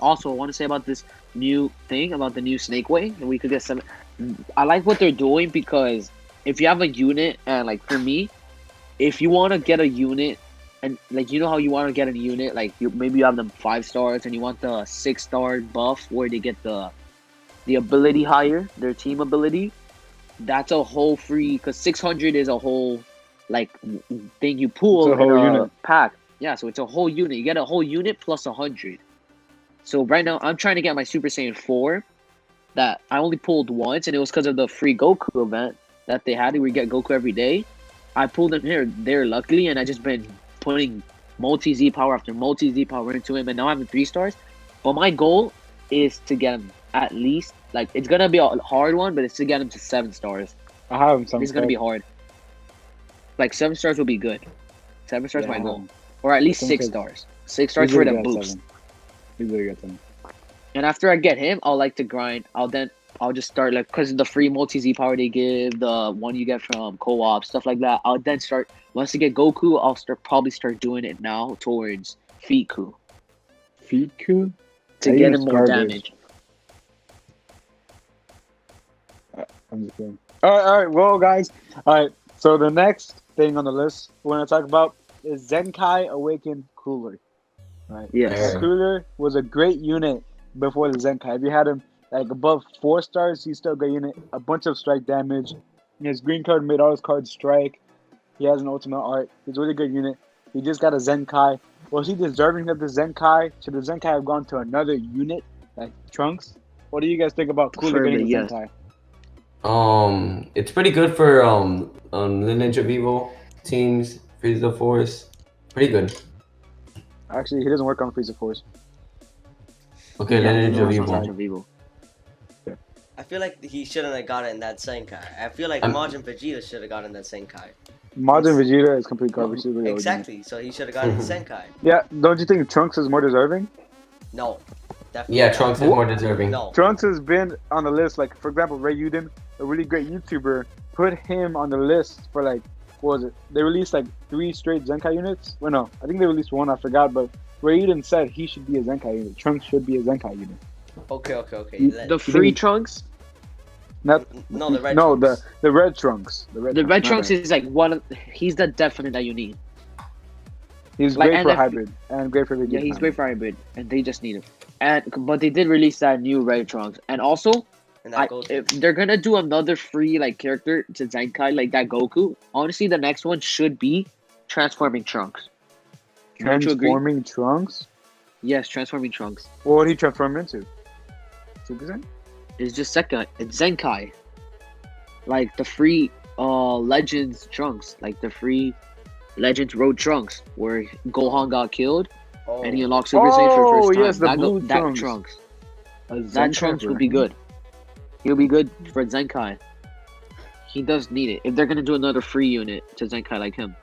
Speaker 3: I want to say about this new thing about the new Snake Way, and we could get some. I like what they're doing because if you have a unit, and like for me, if you want to get a unit, and like how you want to get a unit, like maybe you have them 5 stars, and you want the 6-star buff where they get the ability higher, their team ability. That's a whole free, because 600 is a whole like thing you pull
Speaker 2: It's a whole
Speaker 3: in a
Speaker 2: unit.
Speaker 3: pack. Yeah, so it's a whole unit. You get a whole unit plus 100. So right now, I'm trying to get my Super Saiyan 4 that I only pulled once, and it was because of the free Goku event that they had where you get Goku every day. I pulled them there luckily, and I just been putting multi-Z power after multi-Z power into him, and now I'm at 3 stars. But my goal is to get him at least, like, it's going to be a hard one, but it's to get him to 7 stars.
Speaker 2: I have him some.
Speaker 3: It's going to be hard. Like, 7 stars will be good. 7 stars my goal.
Speaker 2: him.
Speaker 3: Or at least
Speaker 2: I
Speaker 3: 6
Speaker 2: think
Speaker 3: stars. 6 stars for the boost.
Speaker 2: He's really good 7.
Speaker 3: And after I get him, I'll like to grind. I'll just start, like, because of the free multi-Z power they give, the one you get from co-op, stuff like that. I'll then start, once I get Goku, I'll probably start doing it now towards Fiku
Speaker 2: Fiku?
Speaker 3: to
Speaker 2: I
Speaker 3: get
Speaker 2: use
Speaker 3: him more
Speaker 2: garbage.
Speaker 3: damage.
Speaker 2: I'm just kidding. All right. Well, guys. All right. So the next thing on the list we're gonna talk about is Zenkai Awakened Cooler. Right.
Speaker 3: Yes.
Speaker 2: Now, Cooler was a great unit before the Zenkai. If you had him like above 4 stars, he's still a great unit. A bunch of strike damage. His green card made all his cards strike. He has an ultimate art. He's a really good unit. He just got a Zenkai. Was he deserving of the Zenkai? Should the Zenkai have gone to another unit like Trunks? What do you guys think about Cooler
Speaker 3: For
Speaker 2: getting
Speaker 3: me,
Speaker 2: a
Speaker 3: yes.
Speaker 2: Zenkai?
Speaker 4: It's pretty good for Lineage of Evil teams, Frieza Force. Pretty good.
Speaker 2: Actually, he doesn't work on Frieza Force.
Speaker 4: Okay,
Speaker 3: Yeah,
Speaker 4: Lineage of
Speaker 3: Lineage
Speaker 4: Evil.
Speaker 3: of Evil.
Speaker 1: I feel like he shouldn't have gotten that Senkai. I feel like
Speaker 4: I'm-
Speaker 1: Majin Vegeta should have gotten that Senkai.
Speaker 2: Majin Vegeta is complete garbage. He's really OG.
Speaker 1: Exactly. So he should have gotten the Senkai.
Speaker 2: Yeah, don't you think Trunks is more deserving?
Speaker 1: No, definitely.
Speaker 4: Yeah,
Speaker 1: not.
Speaker 4: Trunks is more deserving.
Speaker 1: No.
Speaker 2: Trunks has been on the list. Like, for example, Ray Uden, a really great YouTuber, put him on the list for like, what was it? They released like 3 straight Zenkai units. Well, no, I think they released 1. I forgot, but Ray Uden said he should be a Zenkai unit. Trunks should be a Zenkai unit.
Speaker 1: Okay.
Speaker 3: The free Trunks?
Speaker 2: Not
Speaker 1: No, the red.
Speaker 2: no,
Speaker 1: Trunks.
Speaker 2: the red Trunks. The red
Speaker 3: The red
Speaker 2: my
Speaker 3: Trunks
Speaker 2: bad.
Speaker 3: is like he's the definite that you need.
Speaker 2: He's
Speaker 3: like,
Speaker 2: great
Speaker 3: and
Speaker 2: for
Speaker 3: if-
Speaker 2: hybrid and great for the
Speaker 3: Yeah, he's great for hybrid, and they just need him. But they did release that new Red Trunks, and also
Speaker 1: And that goes.
Speaker 3: if they're gonna do another free like character to Zenkai like that Goku, honestly, the next one should be transforming Trunks. Don't you agree?
Speaker 2: Transforming Trunks?
Speaker 3: Yes, transforming Trunks.
Speaker 2: What would he transform into? Super Saiyan?
Speaker 3: It's just Sekka. It's Zenkai. Like the free Legends Trunks, like the free Legends Road Trunks, where Gohan got killed
Speaker 1: Oh,
Speaker 3: and he unlocked Super Saiyan for the first time.
Speaker 2: Yes, the blue
Speaker 3: that
Speaker 2: Trunks.
Speaker 3: Trunks.
Speaker 2: A
Speaker 3: That
Speaker 2: Zenkai
Speaker 3: Trunks would
Speaker 2: for
Speaker 3: be
Speaker 2: him.
Speaker 3: good. He'll be good for Zenkai. He does need it. If they're gonna do another free unit to Zenkai like him.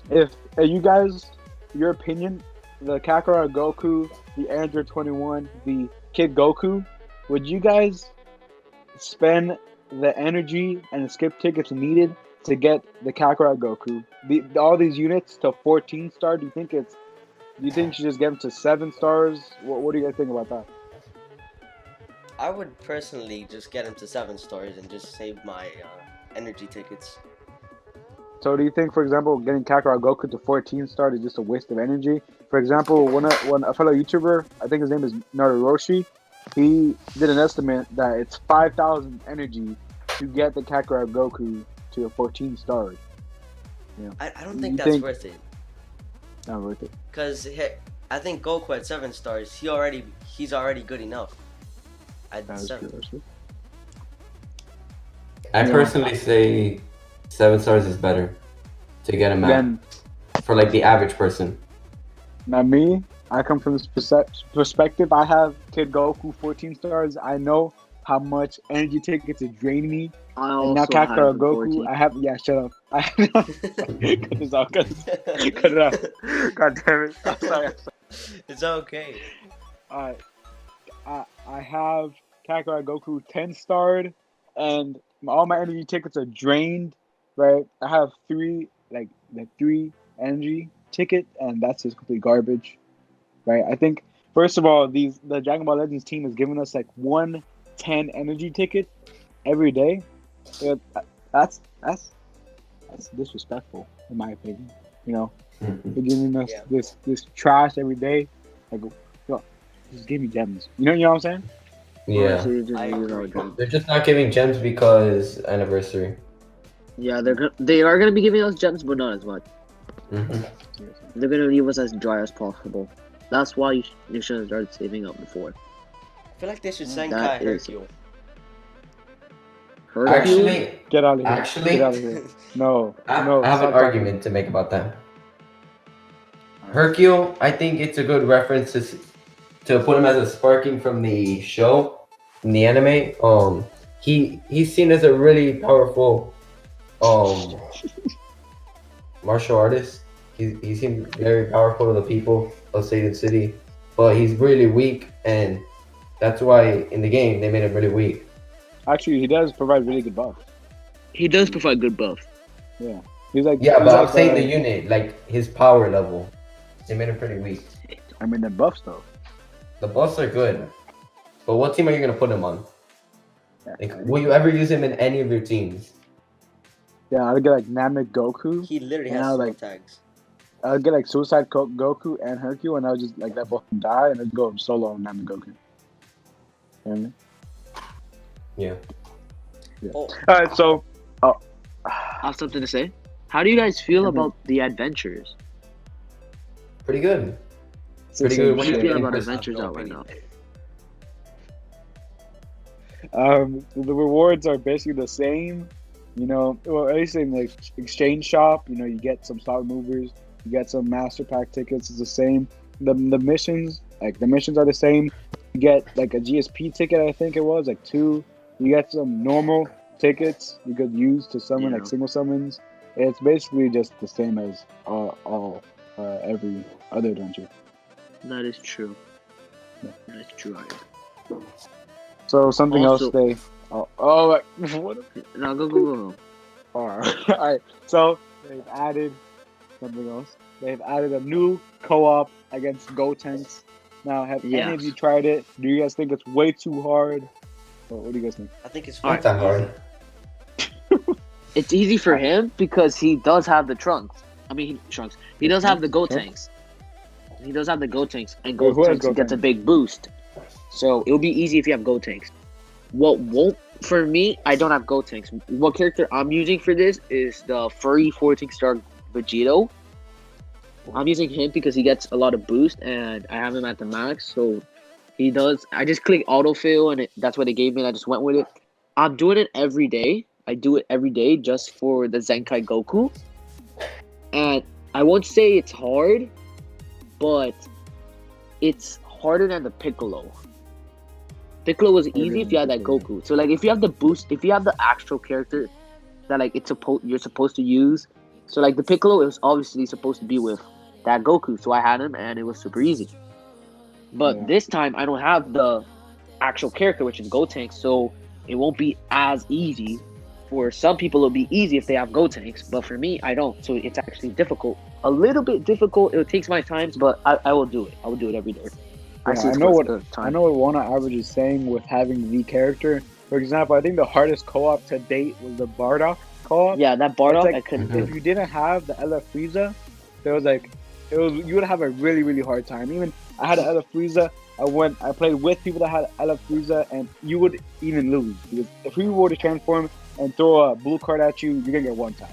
Speaker 2: If you guys, your opinion, the Kakarot Goku, the Android 21, the Kid Goku, would you guys spend the energy and the skip tickets needed to get the Kakarot Goku, all these units to 14 star? Do you think you should just get them to 7 stars? What do you guys think about that?
Speaker 1: I would personally just get him to 7 stars and just save my energy tickets.
Speaker 2: So do you think, for example, getting Kakarot Goku to 14 star is just a waste of energy? For example, when a fellow YouTuber, I think his name is Naruroshi, he did an estimate that it's 5,000 energy to get the Kakarot Goku to a 14 stars.
Speaker 1: I don't think
Speaker 2: You
Speaker 1: that's
Speaker 2: think-
Speaker 1: worth it.
Speaker 2: Not worth it.
Speaker 1: Because I think Goku at 7 stars, he's already good enough. At
Speaker 2: That's
Speaker 1: 7.
Speaker 2: true, that's true.
Speaker 4: I
Speaker 2: Yeah.
Speaker 4: personally say 7 stars is better to get him out
Speaker 2: Then,
Speaker 4: for like the average person.
Speaker 2: now me, I come from this perspective. I have Kid Goku 14 stars. I know how much energy tickets it drained me.
Speaker 3: I
Speaker 2: And
Speaker 3: also
Speaker 2: now
Speaker 3: have
Speaker 2: Kakarot
Speaker 3: him
Speaker 2: Goku,
Speaker 3: 14.
Speaker 2: I have, yeah, shut up. Cut this out, cut it out. God damn it. I'm sorry.
Speaker 1: It's okay.
Speaker 2: Alright. I have Kakarot Goku 10 starred, and all my energy tickets are drained, right? I have three energy ticket, and that's just complete garbage, right? I think, first of all, the Dragon Ball Legends team has given us like 110 energy ticket every day. Yeah, that's disrespectful, in my opinion. You know, they're giving us
Speaker 1: Yeah.
Speaker 2: this trash every day. I go, yo, just give me gems. You know what I'm saying?
Speaker 4: Yeah.
Speaker 3: Honestly, just
Speaker 1: I
Speaker 3: leave it
Speaker 1: agree.
Speaker 3: all done.
Speaker 4: They're just not giving gems because anniversary.
Speaker 3: Yeah, they are gonna be giving us gems, but not as much.
Speaker 4: hmm
Speaker 3: They're gonna leave us as dry as possible. That's why you should have started saving up before.
Speaker 1: I feel like they should
Speaker 3: That
Speaker 1: Senkai
Speaker 3: is-
Speaker 1: Hercule.
Speaker 3: Hercule?
Speaker 4: Actually,
Speaker 2: Get out of here.
Speaker 4: Actually-
Speaker 2: Get out of here. No.
Speaker 4: I
Speaker 2: no.
Speaker 4: have an
Speaker 2: stop
Speaker 4: argument to make about that. Hercule, I think it's a good reference to put him as a sparking from the show, from the anime. He's seen as a really powerful martial artist. He seems very powerful to the people of Satan City, but he's really weak, and that's why in the game they made him really weak.
Speaker 2: Actually, he does provide really good buffs.
Speaker 3: He does provide good buff.
Speaker 2: Yeah. He's like.
Speaker 4: Yeah,
Speaker 2: he's
Speaker 4: but I'm
Speaker 2: like,
Speaker 4: saying the unit, like his power level, they made him pretty weak.
Speaker 2: I mean, the buffs though.
Speaker 4: The buffs are good, but what team are you gonna put him on?
Speaker 2: Yeah.
Speaker 4: Like, will you ever use him in any of your teams?
Speaker 2: Yeah, I'd get like Namek Goku.
Speaker 1: He literally
Speaker 2: And
Speaker 1: has
Speaker 2: I
Speaker 1: soul
Speaker 2: like-
Speaker 1: tags.
Speaker 2: I'd get like Suicide Goku and Hercule, and I would just like let both of them die, and I'd go solo on Namek Goku. You know what I mean?
Speaker 4: Yeah.
Speaker 1: Oh,
Speaker 2: All right, so
Speaker 3: I have something to say. How do you guys feel
Speaker 2: Mhm.
Speaker 3: about the adventures?
Speaker 4: Pretty good.
Speaker 2: it's
Speaker 4: Pretty
Speaker 2: the
Speaker 4: good.
Speaker 2: same
Speaker 3: What do you
Speaker 2: shit.
Speaker 3: feel
Speaker 4: in
Speaker 3: about
Speaker 4: person,
Speaker 3: adventures
Speaker 1: I have
Speaker 3: out
Speaker 1: no
Speaker 3: right now?
Speaker 1: opinion.
Speaker 2: The rewards are basically the same. You know, well, at least in like exchange shop, you know, you get some stock movers, you get some master pack tickets. It's the same. The missions, like the missions are the same. You get like a GSP ticket, I think it was like 2. You get some normal tickets you could use to summon
Speaker 3: Yeah.
Speaker 2: like single summons. It's basically just the same as every other adventure.
Speaker 3: That is true.
Speaker 2: Yeah.
Speaker 3: That is true.
Speaker 2: So something
Speaker 3: Also-
Speaker 2: else they. Oh, what?
Speaker 3: Now go.
Speaker 2: Alright, so they've added something else. They've added a new co-op against Gotenks. Now, have any of
Speaker 3: Yes.
Speaker 2: you tried it? Do you guys think it's way too hard? What do you guys think?
Speaker 1: I think it's
Speaker 4: Not that hard.
Speaker 3: It's easy for him because he does have the trunks. I mean, He does have the Gotenks. He does have the Gotenks, and
Speaker 2: Wait, who has
Speaker 3: Gotenks gets a
Speaker 2: Gotenks?
Speaker 3: big boost. So it'll be easy if you have Gotenks. What won't for me? I don't have Gotenks. What character I'm using for this is the furry 14-star Vegito. I'm using him because he gets a lot of boost, and I have him at the max. So he does. I just click autofill, and that's what they gave me, and I just went with it. I'm doing it every day. I do it every day just for the Zenkai Goku. And I won't say it's hard, but it's harder than the Piccolo. Piccolo was easy if you had that Goku. So like if you have the boost, if you have the actual character that like you're supposed to use. So like the Piccolo, it was obviously supposed to be with that Goku. So I had him, and it was super easy. But this time I don't have the actual character, which is Gotenks, so it won't be as easy. For some people, it'll be easy if they have Gotenks, but for me, I don't. So it's actually difficult. A little bit difficult. It takes my times, but I will do it. I will do it every day.
Speaker 2: I know what Wana Average is saying with having the character. For example, I think the hardest co-op to date was the Bardock co-op.
Speaker 3: Yeah, that Bardock,
Speaker 2: like,
Speaker 3: I couldn't.
Speaker 2: If you didn't have the LF Frieza, you would have a really, really hard time. Even I had an LF Frieza. I played with people that had LF Frieza, and you would even lose because if we were to transform and throw a blue card at you, you're gonna get one time.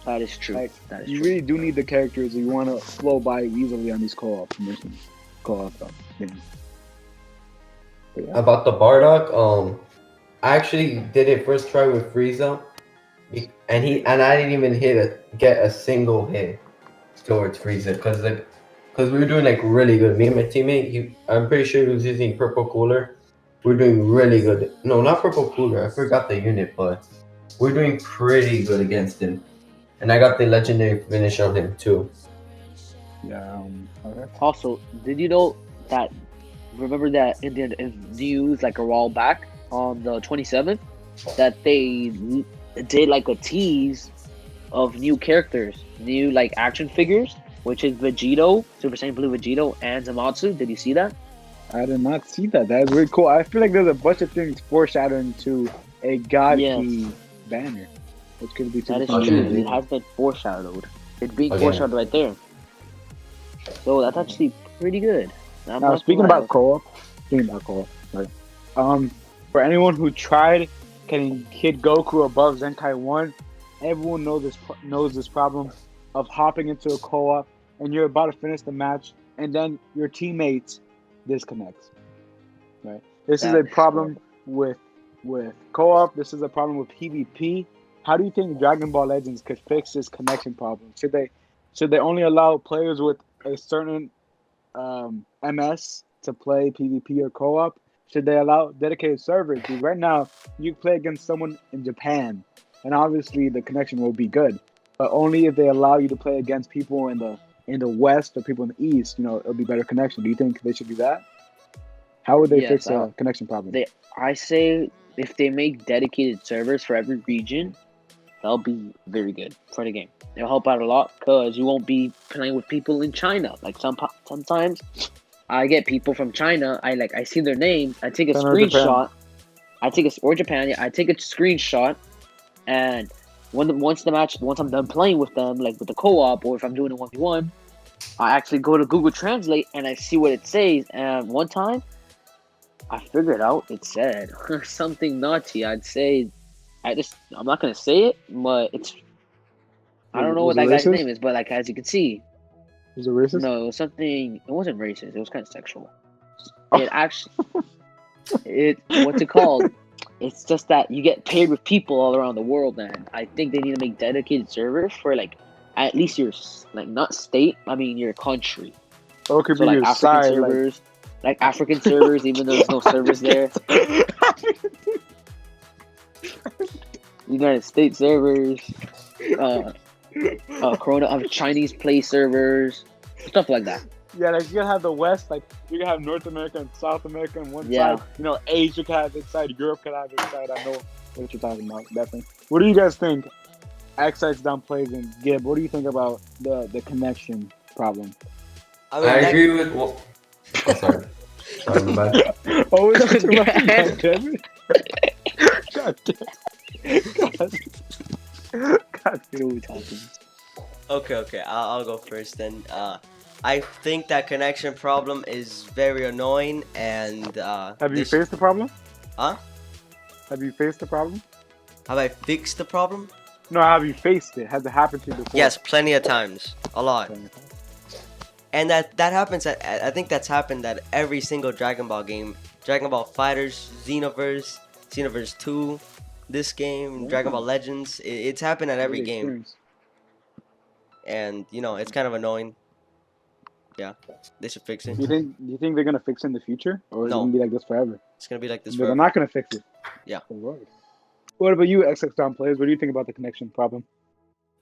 Speaker 3: That is true.
Speaker 2: Like,
Speaker 3: that is
Speaker 2: you
Speaker 3: true.
Speaker 2: really do need the characters if you want to flow by easily on these co-op missions. Co-op things.
Speaker 4: About the Bardock, I actually did it first try with Frieza, and I didn't even get a single hit towards Frieza because we were doing like really good. Me and my teammate, I'm pretty sure he was using Purple Cooler. We're doing really good. No, not Purple Cooler. I forgot the unit, but we're doing pretty good against him. And I got the legendary finish on him too.
Speaker 2: Yeah. Okay.
Speaker 3: Also, did you know that? Remember that in the news like a while back on the 27th that they did like a tease of new characters, new like action figures, which is Vegito, Super Saiyan Blue Vegito, and Zamasu. Did you see that?
Speaker 2: I did not see that. That's really cool. I feel like there's a bunch of things foreshadowing to a God Key banner. Which could be
Speaker 3: that is true. It has been foreshadowed. It's being foreshadowed right there. So that's actually pretty good.
Speaker 2: Now speaking about co-op, right? For anyone who tried getting Kid Goku above Zenkai 1, everyone knows this problem of hopping into a co-op and you're about to finish the match and then your teammates disconnects. Right? This is a problem with co-op. This is a problem with PvP. How do you think Dragon Ball Legends could fix this connection problem? Should they only allow players with a certain MS to play PvP or co-op? Should they allow dedicated servers? Because right now you play against someone in Japan, and obviously the connection will be good, but only if they allow you to play against people in the West or people in the East. It'll be better connection. Do you think they should do that? How would they fix a connection problem?
Speaker 3: I say if they make dedicated servers for every region, that'll be very good for the game. It'll help out a lot because you won't be playing with people in China. Like sometimes I get people from China. I see their names. I take a screenshot. I take a screenshot, and once I'm done playing with them, like with the co-op, or if I'm doing a 1v1, I actually go to Google Translate and I see what it says. And one time, I figured out it said something naughty. I'd say, I'm not gonna say it, but I don't know what that guy's name is, but like as you can see,
Speaker 2: was it racist?
Speaker 3: No, it was something. It wasn't racist. It was kind of sexual. It actually, what's it called? It's just that you get paired with people all around the world, and I think they need to make dedicated servers for like at least your not state. I mean your country.
Speaker 2: Okay,
Speaker 3: so like
Speaker 2: your
Speaker 3: African
Speaker 2: side,
Speaker 3: servers, like African servers, even though there's no servers there. United States servers, Chinese play servers, stuff like that.
Speaker 2: Yeah, like you gotta have the West, like you gotta have North America and South America on one side. Asia could have its side, Europe could have its side. I know what you're talking about, definitely. What do you guys think? XX downplays and Gib, what do you think about the connection problem?
Speaker 4: I agree with. Oh, sorry. Sorry, my bad.
Speaker 2: Oh, it's too much. God damn.
Speaker 1: Okay, I'll go first then. I think that connection problem is very annoying, and
Speaker 2: Have you
Speaker 1: this,
Speaker 2: faced the problem?
Speaker 1: huh?
Speaker 2: Have you faced the problem?
Speaker 1: Have I fixed the problem?
Speaker 2: No, have you faced it? Has it happened to you before?
Speaker 1: Yes, plenty of times, a lot.
Speaker 2: Okay.
Speaker 1: And that happens I think that's happened at every single Dragon Ball game. Dragon Ball Fighters, Xenoverse 2, this game, Dragon Ball Legends. It's happened at every
Speaker 2: Good
Speaker 1: game,
Speaker 2: experience.
Speaker 1: and it's kind of annoying. Yeah, they should fix it.
Speaker 2: Do you think they're gonna fix it in the future, or is it
Speaker 1: No.
Speaker 2: gonna be like this forever?
Speaker 1: It's gonna be like this
Speaker 2: They're
Speaker 1: forever.
Speaker 2: not gonna fix it.
Speaker 1: Yeah.
Speaker 2: Alright. What about you, XX Down players? What do you think about the connection problem?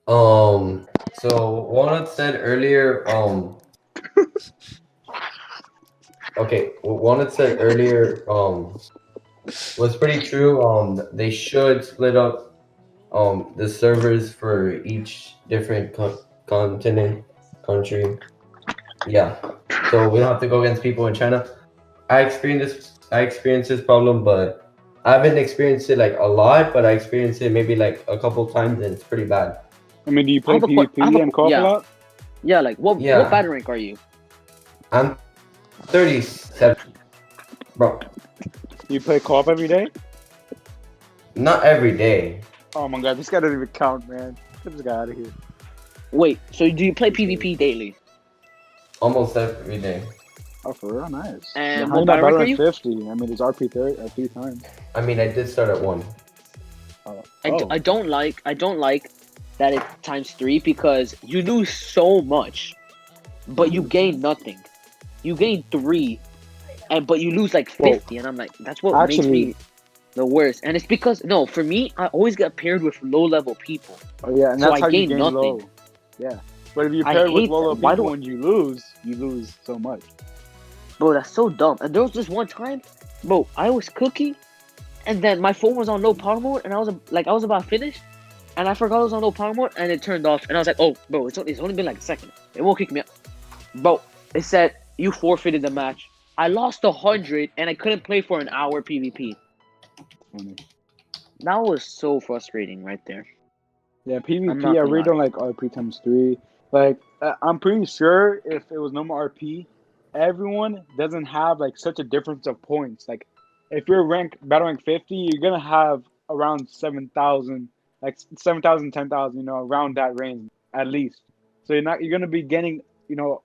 Speaker 4: So Walnut said earlier, okay, what Walnut said earlier, was pretty true. They should split up, the servers for each different continent, country. Yeah, so we don't have to go against people in China. I experienced this problem, but I haven't experienced it like a lot. But I experienced it maybe like a couple times, and it's pretty bad.
Speaker 2: I mean, do you play
Speaker 3: I have a que- I have
Speaker 2: PvP
Speaker 3: a-
Speaker 2: and co-op
Speaker 3: yeah.
Speaker 2: a lot?
Speaker 3: Yeah, like what
Speaker 4: Yeah.
Speaker 3: battle rank are you?
Speaker 4: I'm 37, bro.
Speaker 2: Do you play co-op every day?
Speaker 4: Not every day.
Speaker 2: Oh my god, this guy doesn't even count, man. Get this guy out of here.
Speaker 3: Wait, so do you play PvP daily?
Speaker 4: Almost every day.
Speaker 2: Oh, for real, nice.
Speaker 3: And
Speaker 2: How
Speaker 3: what
Speaker 2: you not
Speaker 3: battle rank
Speaker 2: better
Speaker 3: are
Speaker 2: than
Speaker 3: you?
Speaker 2: 50? I mean, it's RP 30 3 times.
Speaker 4: I mean, I did start at 1.
Speaker 2: Oh.
Speaker 3: I don't like that it's times 3 because you lose so much, but you gain nothing. You gain 3, but you lose like 50, and I'm like, that's what makes
Speaker 2: Actually-
Speaker 3: me the worst. And it's because for me, I always get paired with low level people.
Speaker 2: Oh yeah, and
Speaker 3: So
Speaker 2: that's
Speaker 3: I
Speaker 2: how you
Speaker 3: gain
Speaker 2: gain
Speaker 3: nothing.
Speaker 2: low. Yeah, but if you
Speaker 3: I
Speaker 2: pair with
Speaker 3: hate
Speaker 2: low
Speaker 3: that. Why
Speaker 2: people,
Speaker 3: do-
Speaker 2: when you lose so much.
Speaker 3: Bro, that's so dumb. And there was this one time, bro, I was cooking, and then my phone was on low power mode, and I was about to finish, and I forgot it was on low power mode, and it turned off, and I was like, oh, bro, it's only been like a second. It won't kick me out. Bro, it said you forfeited the match. I lost 100, and I couldn't play for an hour PvP.
Speaker 2: Funny.
Speaker 3: That was so frustrating right there.
Speaker 2: Yeah,
Speaker 3: I'm
Speaker 2: PvP,
Speaker 3: not
Speaker 2: I
Speaker 3: gonna
Speaker 2: really
Speaker 3: lie.
Speaker 2: don't like RP times 3. Like, I'm pretty sure if it was normal RP, everyone doesn't have like such a difference of points. Like, if you're battle rank 50, you're gonna have around 7,000, like 7,000, 10,000, around that range at least. So you're gonna be getting,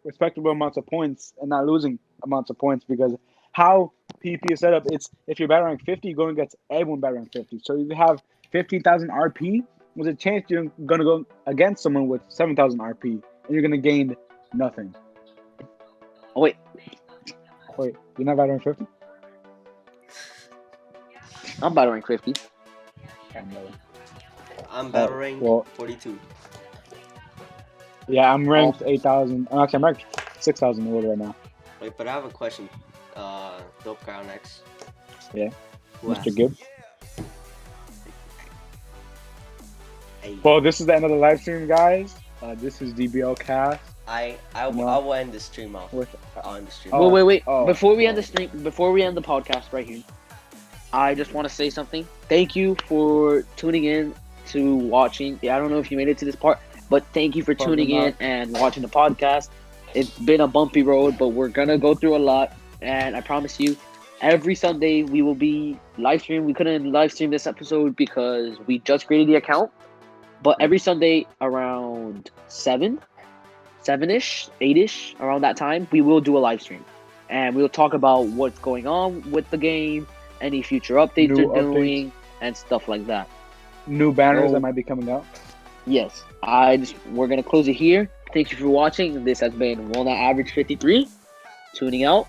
Speaker 2: respectable amounts of points and not losing amounts of points, because how PvP is set up, it's if you're battle rank 50, you're going against everyone battle rank 50. So if you have 15,000 RP, there's a chance you're gonna go against someone with 7,000 RP, and you're gonna gain nothing.
Speaker 3: Oh, wait,
Speaker 2: Wait, you're not battle rank 50?
Speaker 3: I'm battling 50.
Speaker 1: I'm battle rank
Speaker 2: well-
Speaker 1: 42.
Speaker 2: Yeah, I'm ranked 8,000. Actually, I'm ranked 6,000 world right now.
Speaker 1: Wait, but I have a question. Dope Crown X.
Speaker 2: Yeah.
Speaker 1: Who
Speaker 2: Mr.
Speaker 1: asked?
Speaker 2: Gibb.
Speaker 1: Hey,
Speaker 2: Well, this is the end of the live stream, guys. This is DBL Cast.
Speaker 1: I
Speaker 2: No.
Speaker 1: will end the stream off.
Speaker 2: With
Speaker 1: On the stream.
Speaker 2: Oh.
Speaker 3: Wait.
Speaker 2: oh,
Speaker 3: Before we
Speaker 2: oh.
Speaker 3: end the stream, before we end the podcast right here, I just want to say something. Thank you for tuning in to watching. I don't know if you made it to this part, but thank you for
Speaker 2: Probably
Speaker 3: tuning in
Speaker 2: not.
Speaker 3: and watching the podcast. It's been a bumpy road, but we're gonna go through a lot, and I promise you, every Sunday we will be live stream. We couldn't live stream this episode because we just created the account, but every Sunday around 7-ish, 8-ish, around that time, we will do a live stream. And we'll talk about what's going on with the game, any future updates
Speaker 2: New
Speaker 3: they're
Speaker 2: updates.
Speaker 3: doing, and stuff like that.
Speaker 2: New banners
Speaker 3: Oh.
Speaker 2: that might be coming out.
Speaker 3: Yes, we're gonna close it here. Thank you for watching. This has been Walnut Average 53. Tuning out.